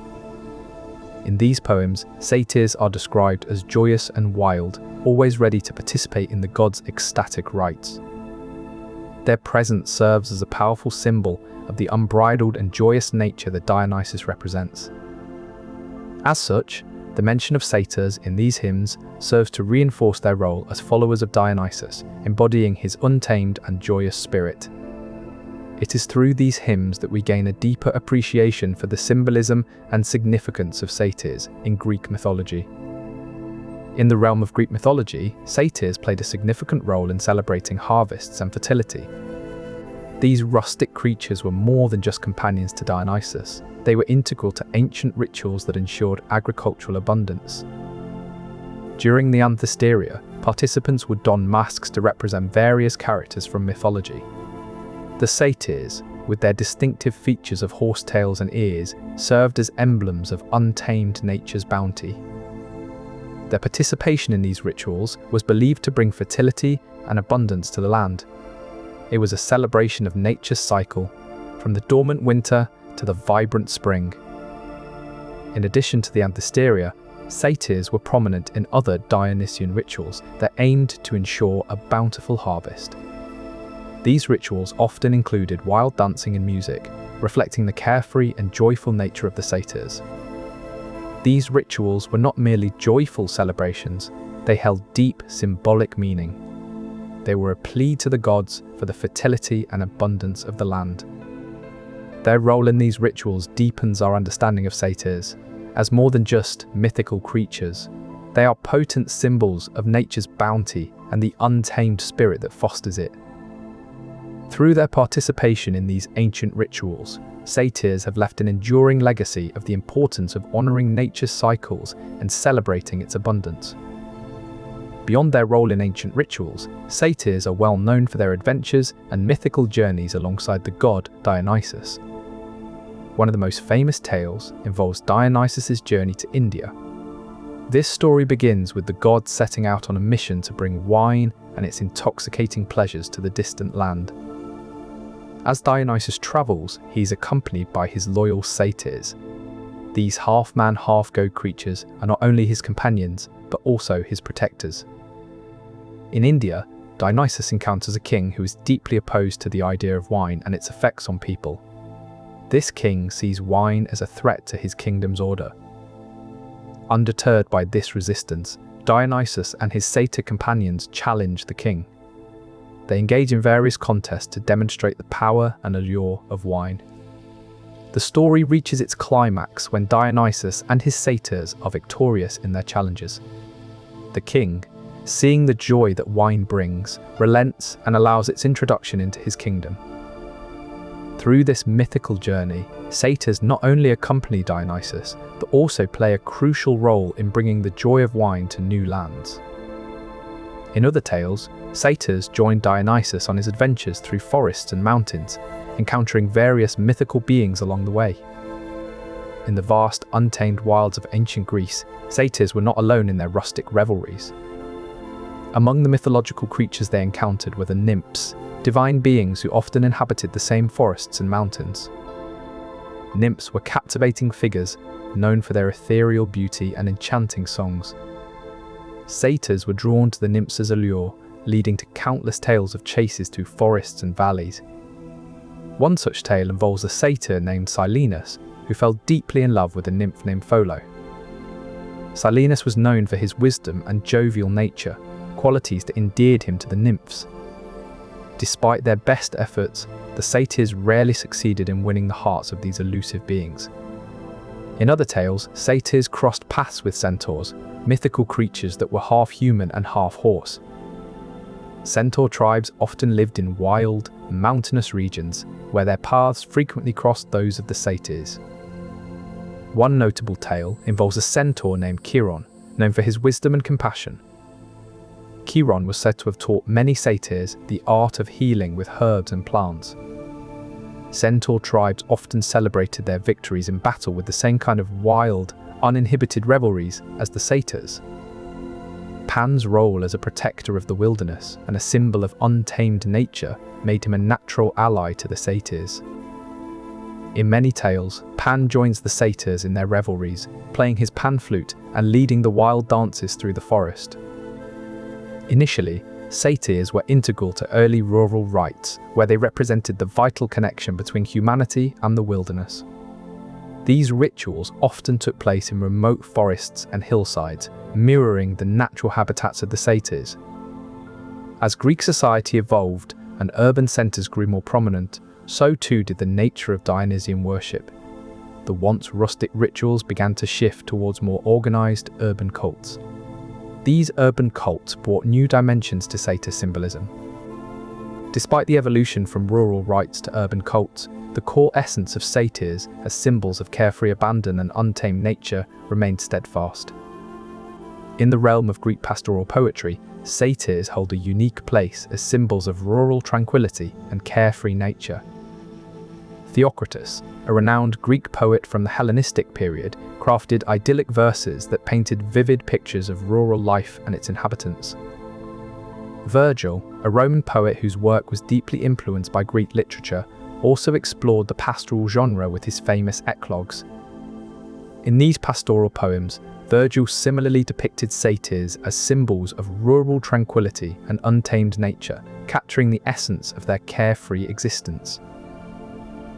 In these poems, Satyrs are described as joyous and wild, always ready to participate in the god's ecstatic rites. Their presence serves as a powerful symbol of the unbridled and joyous nature that Dionysus represents. As such, the mention of Satyrs in these hymns serves to reinforce their role as followers of Dionysus, embodying his untamed and joyous spirit. It is through these hymns that we gain a deeper appreciation for the symbolism and significance of Satyrs in Greek mythology. In the realm of Greek mythology, Satyrs played a significant role in celebrating harvests and fertility. These rustic creatures were more than just companions to Dionysus. They were integral to ancient rituals that ensured agricultural abundance. During the Anthesteria, participants would don masks to represent various characters from mythology. The Satyrs, with their distinctive features of horsetails and ears, served as emblems of untamed nature's bounty. Their participation in these rituals was believed to bring fertility and abundance to the land. It was a celebration of nature's cycle, from the dormant winter to the vibrant spring. In addition to the Anthesteria, Satyrs were prominent in other Dionysian rituals that aimed to ensure a bountiful harvest. These rituals often included wild dancing and music, reflecting the carefree and joyful nature of the Satyrs. These rituals were not merely joyful celebrations, they held deep symbolic meaning. They were a plea to the gods for the fertility and abundance of the land. Their role in these rituals deepens our understanding of Satyrs as more than just mythical creatures. They are potent symbols of nature's bounty and the untamed spirit that fosters it. Through their participation in these ancient rituals, Satyrs have left an enduring legacy of the importance of honoring nature's cycles and celebrating its abundance. Beyond their role in ancient rituals, Satyrs are well known for their adventures and mythical journeys alongside the god Dionysus. One of the most famous tales involves Dionysus' journey to India. This story begins with the god setting out on a mission to bring wine and its intoxicating pleasures to the distant land. As Dionysus travels, he is accompanied by his loyal Satyrs. These half-man, half-goat creatures are not only his companions, but also his protectors. In India, Dionysus encounters a king who is deeply opposed to the idea of wine and its effects on people. This king sees wine as a threat to his kingdom's order. Undeterred by this resistance, Dionysus and his satyr companions challenge the king. They engage in various contests to demonstrate the power and allure of wine. The story reaches its climax when Dionysus and his satyrs are victorious in their challenges. The king, seeing the joy that wine brings, relents and allows its introduction into his kingdom. Through this mythical journey, Satyrs not only accompany Dionysus, but also play a crucial role in bringing the joy of wine to new lands. In other tales, Satyrs join Dionysus on his adventures through forests and mountains, encountering various mythical beings along the way. In the vast, untamed wilds of ancient Greece, Satyrs were not alone in their rustic revelries. Among the mythological creatures they encountered were the Nymphs, divine beings who often inhabited the same forests and mountains. Nymphs were captivating figures, known for their ethereal beauty and enchanting songs. Satyrs were drawn to the nymphs' allure, leading to countless tales of chases through forests and valleys. One such tale involves a satyr named Silenus, who fell deeply in love with a nymph named Pholo. Silenus was known for his wisdom and jovial nature, qualities that endeared him to the nymphs. Despite their best efforts, the satyrs rarely succeeded in winning the hearts of these elusive beings. In other tales, satyrs crossed paths with centaurs, mythical creatures that were half human and half horse. Centaur tribes often lived in wild, mountainous regions where their paths frequently crossed those of the satyrs. One notable tale involves a centaur named Chiron, known for his wisdom and compassion. Chiron was said to have taught many satyrs the art of healing with herbs and plants. Centaur tribes often celebrated their victories in battle with the same kind of wild, uninhibited revelries as the satyrs. Pan's role as a protector of the wilderness and a symbol of untamed nature made him a natural ally to the satyrs. In many tales, Pan joins the satyrs in their revelries, playing his pan flute and leading the wild dances through the forest. Initially, satyrs were integral to early rural rites, where they represented the vital connection between humanity and the wilderness. These rituals often took place in remote forests and hillsides, mirroring the natural habitats of the satyrs. As Greek society evolved and urban centers grew more prominent, so too did the nature of Dionysian worship. The once rustic rituals began to shift towards more organized urban cults. These urban cults brought new dimensions to satyr symbolism. Despite the evolution from rural rites to urban cults, the core essence of satyrs as symbols of carefree abandon and untamed nature remained steadfast. In the realm of Greek pastoral poetry, satyrs hold a unique place as symbols of rural tranquility and carefree nature. Theocritus, a renowned Greek poet from the Hellenistic period, crafted idyllic verses that painted vivid pictures of rural life and its inhabitants. Virgil, a Roman poet whose work was deeply influenced by Greek literature, also explored the pastoral genre with his famous eclogues. In these pastoral poems, Virgil similarly depicted satyrs as symbols of rural tranquility and untamed nature, capturing the essence of their carefree existence.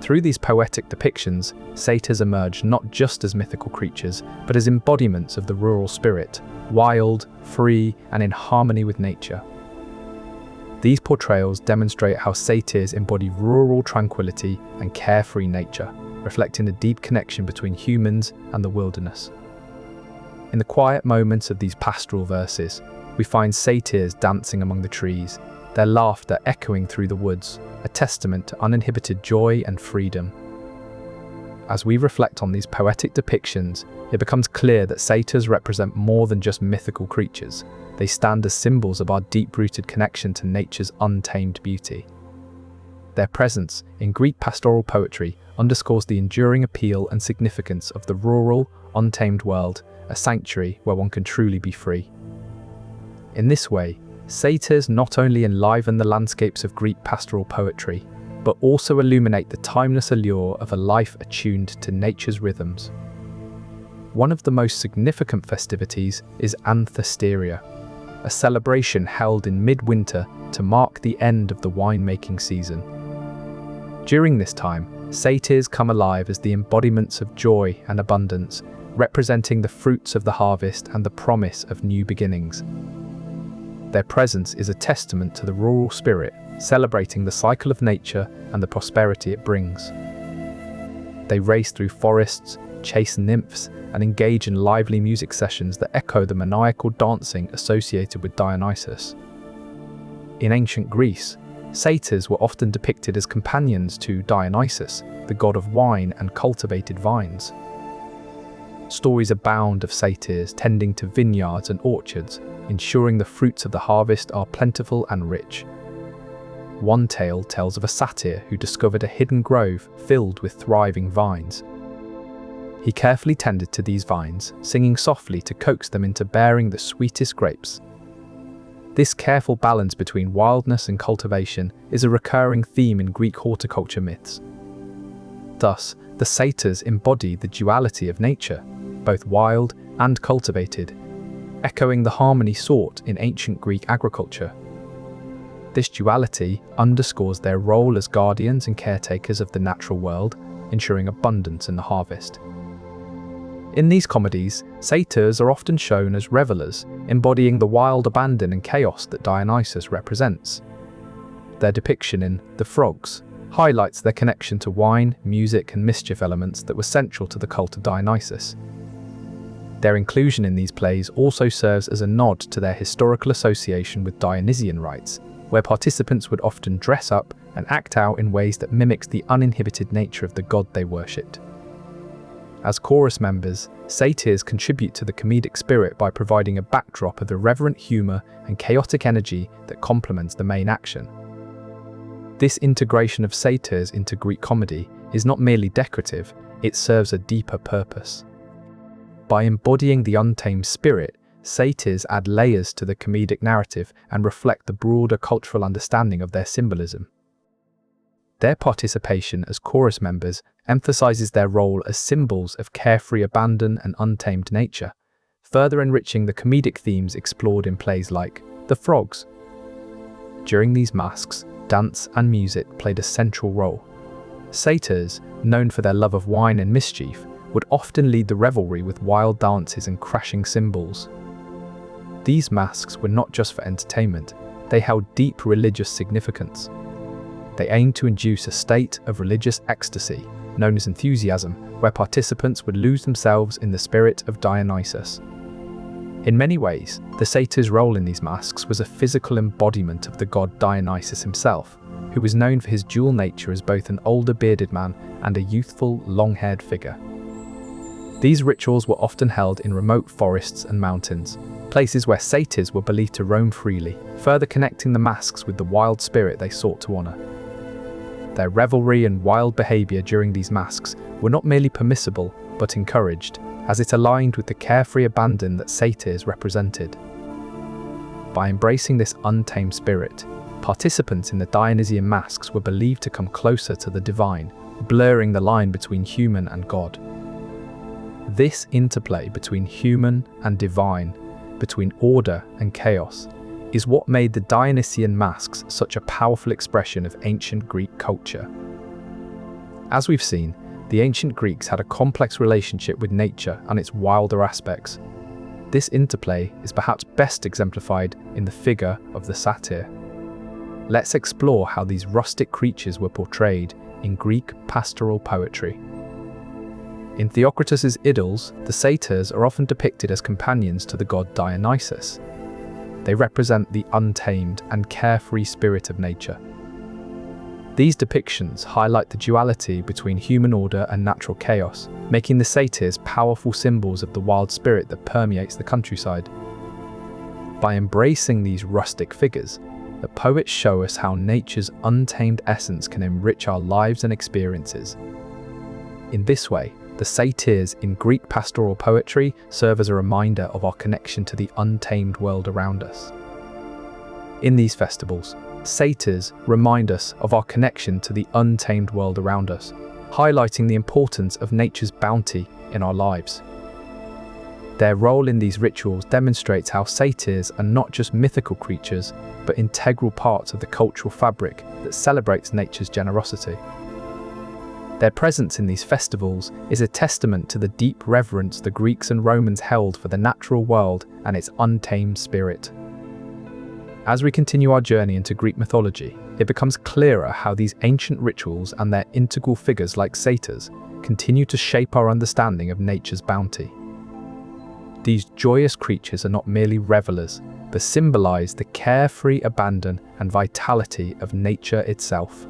Through these poetic depictions, satyrs emerged not just as mythical creatures, but as embodiments of the rural spirit, wild, free, and in harmony with nature. These portrayals demonstrate how satyrs embody rural tranquility and carefree nature, reflecting the deep connection between humans and the wilderness. In the quiet moments of these pastoral verses, we find satyrs dancing among the trees, their laughter echoing through the woods, a testament to uninhibited joy and freedom. As we reflect on these poetic depictions, it becomes clear that satyrs represent more than just mythical creatures. They stand as symbols of our deep-rooted connection to nature's untamed beauty. Their presence in Greek pastoral poetry underscores the enduring appeal and significance of the rural, untamed world, a sanctuary where one can truly be free. In this way, satyrs not only enliven the landscapes of Greek pastoral poetry, but also illuminate the timeless allure of a life attuned to nature's rhythms. One of the most significant festivities is Anthesteria, a celebration held in midwinter to mark the end of the winemaking season. During this time, satyrs come alive as the embodiments of joy and abundance, representing the fruits of the harvest and the promise of new beginnings. Their presence is a testament to the rural spirit, celebrating the cycle of nature and the prosperity it brings. They race through forests, chase nymphs, and engage in lively music sessions that echo the maniacal dancing associated with Dionysus. In ancient Greece, satyrs were often depicted as companions to Dionysus, the god of wine and cultivated vines. Stories abound of satyrs tending to vineyards and orchards, ensuring the fruits of the harvest are plentiful and rich. One tale tells of a satyr who discovered a hidden grove filled with thriving vines. He carefully tended to these vines, singing softly to coax them into bearing the sweetest grapes. This careful balance between wildness and cultivation is a recurring theme in Greek horticulture myths. Thus, the Satyrs embody the duality of nature, both wild and cultivated, echoing the harmony sought in ancient Greek agriculture. This duality underscores their role as guardians and caretakers of the natural world, ensuring abundance in the harvest. In these comedies, satyrs are often shown as revelers, embodying the wild abandon and chaos that Dionysus represents. Their depiction in The Frogs highlights their connection to wine, music, and mischief elements that were central to the cult of Dionysus. Their inclusion in these plays also serves as a nod to their historical association with Dionysian rites, where participants would often dress up and act out in ways that mimics the uninhibited nature of the god they worshipped. As chorus members, satyrs contribute to the comedic spirit by providing a backdrop of irreverent humor and chaotic energy that complements the main action. This integration of satyrs into Greek comedy is not merely decorative, it serves a deeper purpose. By embodying the untamed spirit, satyrs add layers to the comedic narrative and reflect the broader cultural understanding of their symbolism. Their participation as chorus members emphasizes their role as symbols of carefree abandon and untamed nature, further enriching the comedic themes explored in plays like The Frogs. During these masques, dance and music played a central role. Satyrs, known for their love of wine and mischief, would often lead the revelry with wild dances and crashing cymbals. These masques were not just for entertainment, they held deep religious significance. They aimed to induce a state of religious ecstasy, known as enthusiasm, where participants would lose themselves in the spirit of Dionysus. In many ways, the satyr's role in these masques was a physical embodiment of the god Dionysus himself, who was known for his dual nature as both an older bearded man and a youthful, long-haired figure. These rituals were often held in remote forests and mountains, places where satyrs were believed to roam freely, further connecting the masques with the wild spirit they sought to honor. Their revelry and wild behavior during these masques were not merely permissible, but encouraged, as it aligned with the carefree abandon that satyrs represented. By embracing this untamed spirit, participants in the Dionysian masques were believed to come closer to the divine, blurring the line between human and god. This interplay between human and divine, between order and chaos, is what made the Dionysian masques such a powerful expression of ancient Greek culture. As we've seen, the ancient Greeks had a complex relationship with nature and its wilder aspects. This interplay is perhaps best exemplified in the figure of the satyr. Let's explore how these rustic creatures were portrayed in Greek pastoral poetry. In Theocritus's Idylls, the satyrs are often depicted as companions to the god Dionysus. They represent the untamed and carefree spirit of nature. These depictions highlight the duality between human order and natural chaos, making the satyrs powerful symbols of the wild spirit that permeates the countryside. By embracing these rustic figures, the poets show us how nature's untamed essence can enrich our lives and experiences. In this way, the satyrs in Greek pastoral poetry serve as a reminder of our connection to the untamed world around us. In these festivals, satyrs remind us of our connection to the untamed world around us, highlighting the importance of nature's bounty in our lives. Their role in these rituals demonstrates how satyrs are not just mythical creatures, but integral parts of the cultural fabric that celebrates nature's generosity. Their presence in these festivals is a testament to the deep reverence the Greeks and Romans held for the natural world and its untamed spirit. As we continue our journey into Greek mythology, it becomes clearer how these ancient rituals and their integral figures like satyrs continue to shape our understanding of nature's bounty. These joyous creatures are not merely revelers, but symbolize the carefree abandon and vitality of nature itself.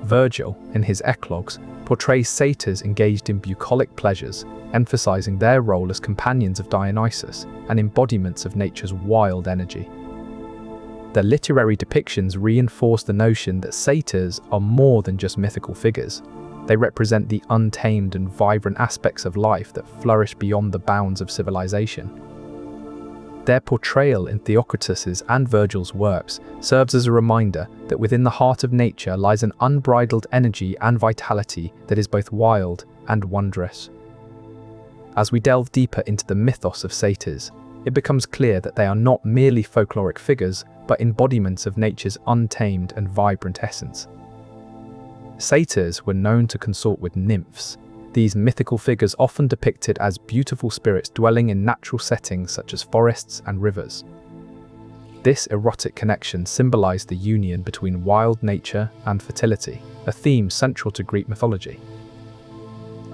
Virgil, in his Eclogues, portrays satyrs engaged in bucolic pleasures, emphasizing their role as companions of Dionysus and embodiments of nature's wild energy. Their literary depictions reinforce the notion that satyrs are more than just mythical figures. They represent the untamed and vibrant aspects of life that flourish beyond the bounds of civilization. Their portrayal in Theocritus's and Virgil's works serves as a reminder that within the heart of nature lies an unbridled energy and vitality that is both wild and wondrous. As we delve deeper into the mythos of satyrs, it becomes clear that they are not merely folkloric figures, but embodiments of nature's untamed and vibrant essence. Satyrs were known to consort with nymphs, these mythical figures often depicted as beautiful spirits dwelling in natural settings such as forests and rivers. This erotic connection symbolized the union between wild nature and fertility, a theme central to Greek mythology.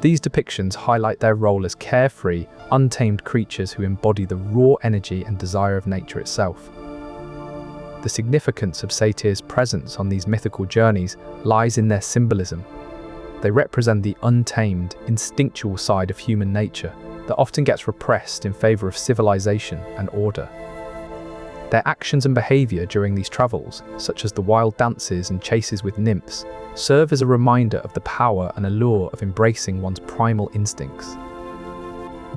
These depictions highlight their role as carefree, untamed creatures who embody the raw energy and desire of nature itself. The significance of satyrs' presence on these mythical journeys lies in their symbolism. They represent the untamed, instinctual side of human nature that often gets repressed in favor of civilization and order. Their actions and behavior during these travels, such as the wild dances and chases with nymphs, serve as a reminder of the power and allure of embracing one's primal instincts.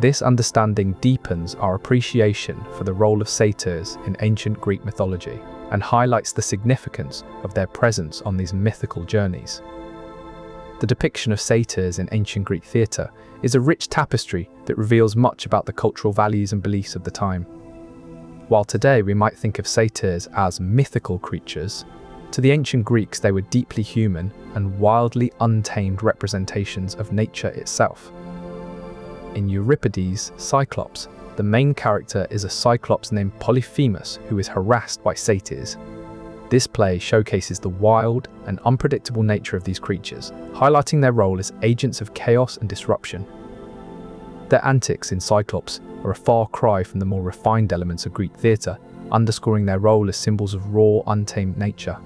This understanding deepens our appreciation for the role of satyrs in ancient Greek mythology and highlights the significance of their presence on these mythical journeys. The depiction of satyrs in ancient Greek theatre is a rich tapestry that reveals much about the cultural values and beliefs of the time. While today we might think of satyrs as mythical creatures, to the ancient Greeks they were deeply human and wildly untamed representations of nature itself. In Euripides' Cyclops, the main character is a cyclops named Polyphemus who is harassed by satyrs. This play showcases the wild and unpredictable nature of these creatures, highlighting their role as agents of chaos and disruption. Their antics in Cyclops are a far cry from the more refined elements of Greek theatre, underscoring their role as symbols of raw, untamed nature.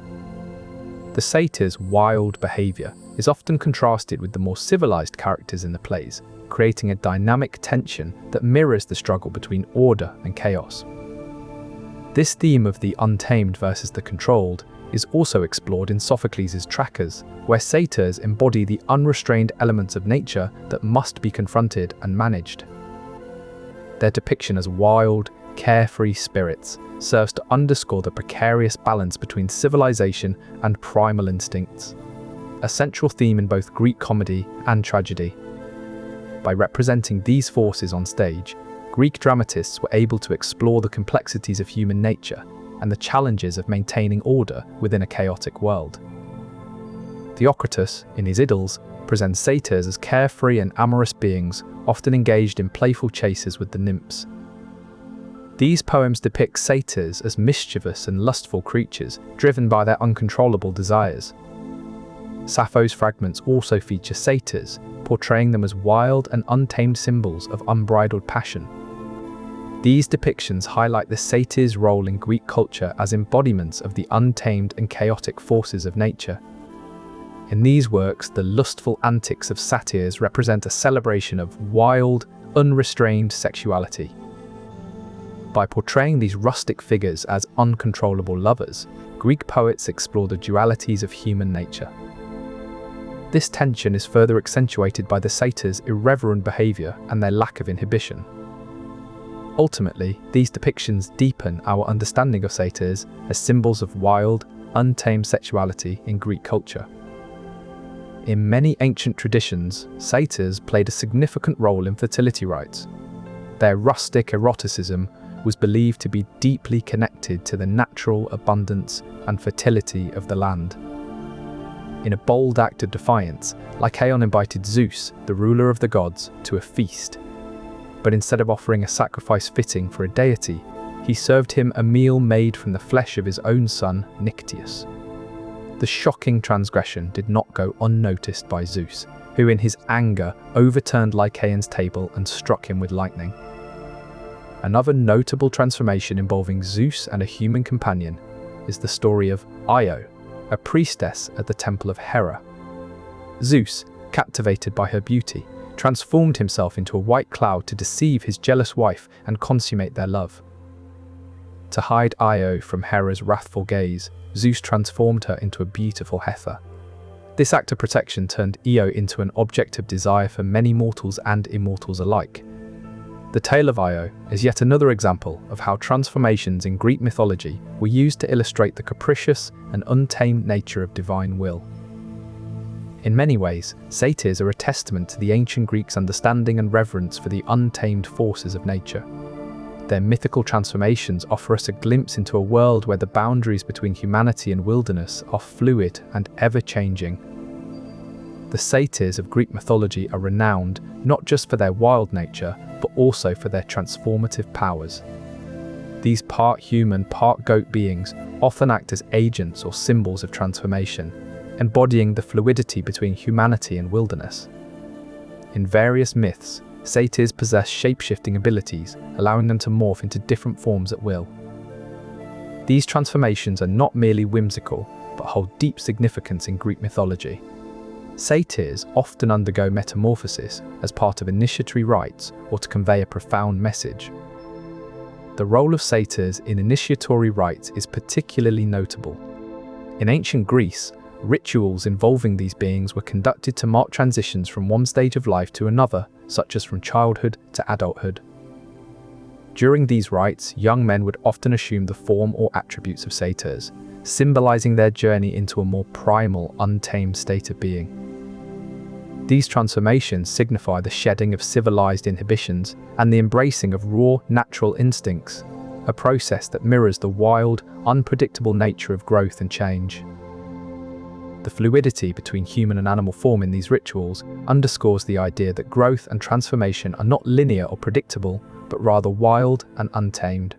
The satyr's wild behaviour is often contrasted with the more civilized characters in the plays, creating a dynamic tension that mirrors the struggle between order and chaos. This theme of the untamed versus the controlled is also explored in Sophocles' Trackers, where satyrs embody the unrestrained elements of nature that must be confronted and managed. Their depiction as wild, carefree spirits serves to underscore the precarious balance between civilization and primal instincts, a central theme in both Greek comedy and tragedy. By representing these forces on stage, Greek dramatists were able to explore the complexities of human nature and the challenges of maintaining order within a chaotic world. Theocritus, in his Idylls, presents satyrs as carefree and amorous beings, often engaged in playful chases with the nymphs. These poems depict satyrs as mischievous and lustful creatures, driven by their uncontrollable desires. Sappho's fragments also feature satyrs, portraying them as wild and untamed symbols of unbridled passion. These depictions highlight the satyr's role in Greek culture as embodiments of the untamed and chaotic forces of nature. In these works, the lustful antics of satyrs represent a celebration of wild, unrestrained sexuality. By portraying these rustic figures as uncontrollable lovers, Greek poets explore the dualities of human nature. This tension is further accentuated by the satyrs' irreverent behavior and their lack of inhibition. Ultimately, these depictions deepen our understanding of satyrs as symbols of wild, untamed sexuality in Greek culture. In many ancient traditions, satyrs played a significant role in fertility rites. Their rustic eroticism was believed to be deeply connected to the natural abundance and fertility of the land. In a bold act of defiance, Lycaon invited Zeus, the ruler of the gods, to a feast. But instead of offering a sacrifice fitting for a deity, he served him a meal made from the flesh of his own son, Nyctius. The shocking transgression did not go unnoticed by Zeus, who in his anger overturned Lycaon's table and struck him with lightning. Another notable transformation involving Zeus and a human companion is the story of Io, a priestess at the temple of Hera. Zeus, captivated by her beauty, transformed himself into a white cloud to deceive his jealous wife and consummate their love. To hide Io from Hera's wrathful gaze, Zeus transformed her into a beautiful heifer. This act of protection turned Io into an object of desire for many mortals and immortals alike. The tale of Io is yet another example of how transformations in Greek mythology were used to illustrate the capricious and untamed nature of divine will. In many ways, satyrs are a testament to the ancient Greeks' understanding and reverence for the untamed forces of nature. Their mythical transformations offer us a glimpse into a world where the boundaries between humanity and wilderness are fluid and ever-changing. The satyrs of Greek mythology are renowned not just for their wild nature, but also for their transformative powers. These part human, part goat beings often act as agents or symbols of transformation, embodying the fluidity between humanity and wilderness. In various myths, satyrs possess shape-shifting abilities, allowing them to morph into different forms at will. These transformations are not merely whimsical, but hold deep significance in Greek mythology. Satyrs often undergo metamorphosis as part of initiatory rites or to convey a profound message. The role of satyrs in initiatory rites is particularly notable. In ancient Greece, rituals involving these beings were conducted to mark transitions from one stage of life to another, such as from childhood to adulthood. During these rites, young men would often assume the form or attributes of satyrs, symbolizing their journey into a more primal, untamed state of being. These transformations signify the shedding of civilized inhibitions and the embracing of raw, natural instincts, a process that mirrors the wild, unpredictable nature of growth and change. The fluidity between human and animal form in these rituals underscores the idea that growth and transformation are not linear or predictable, but rather wild and untamed.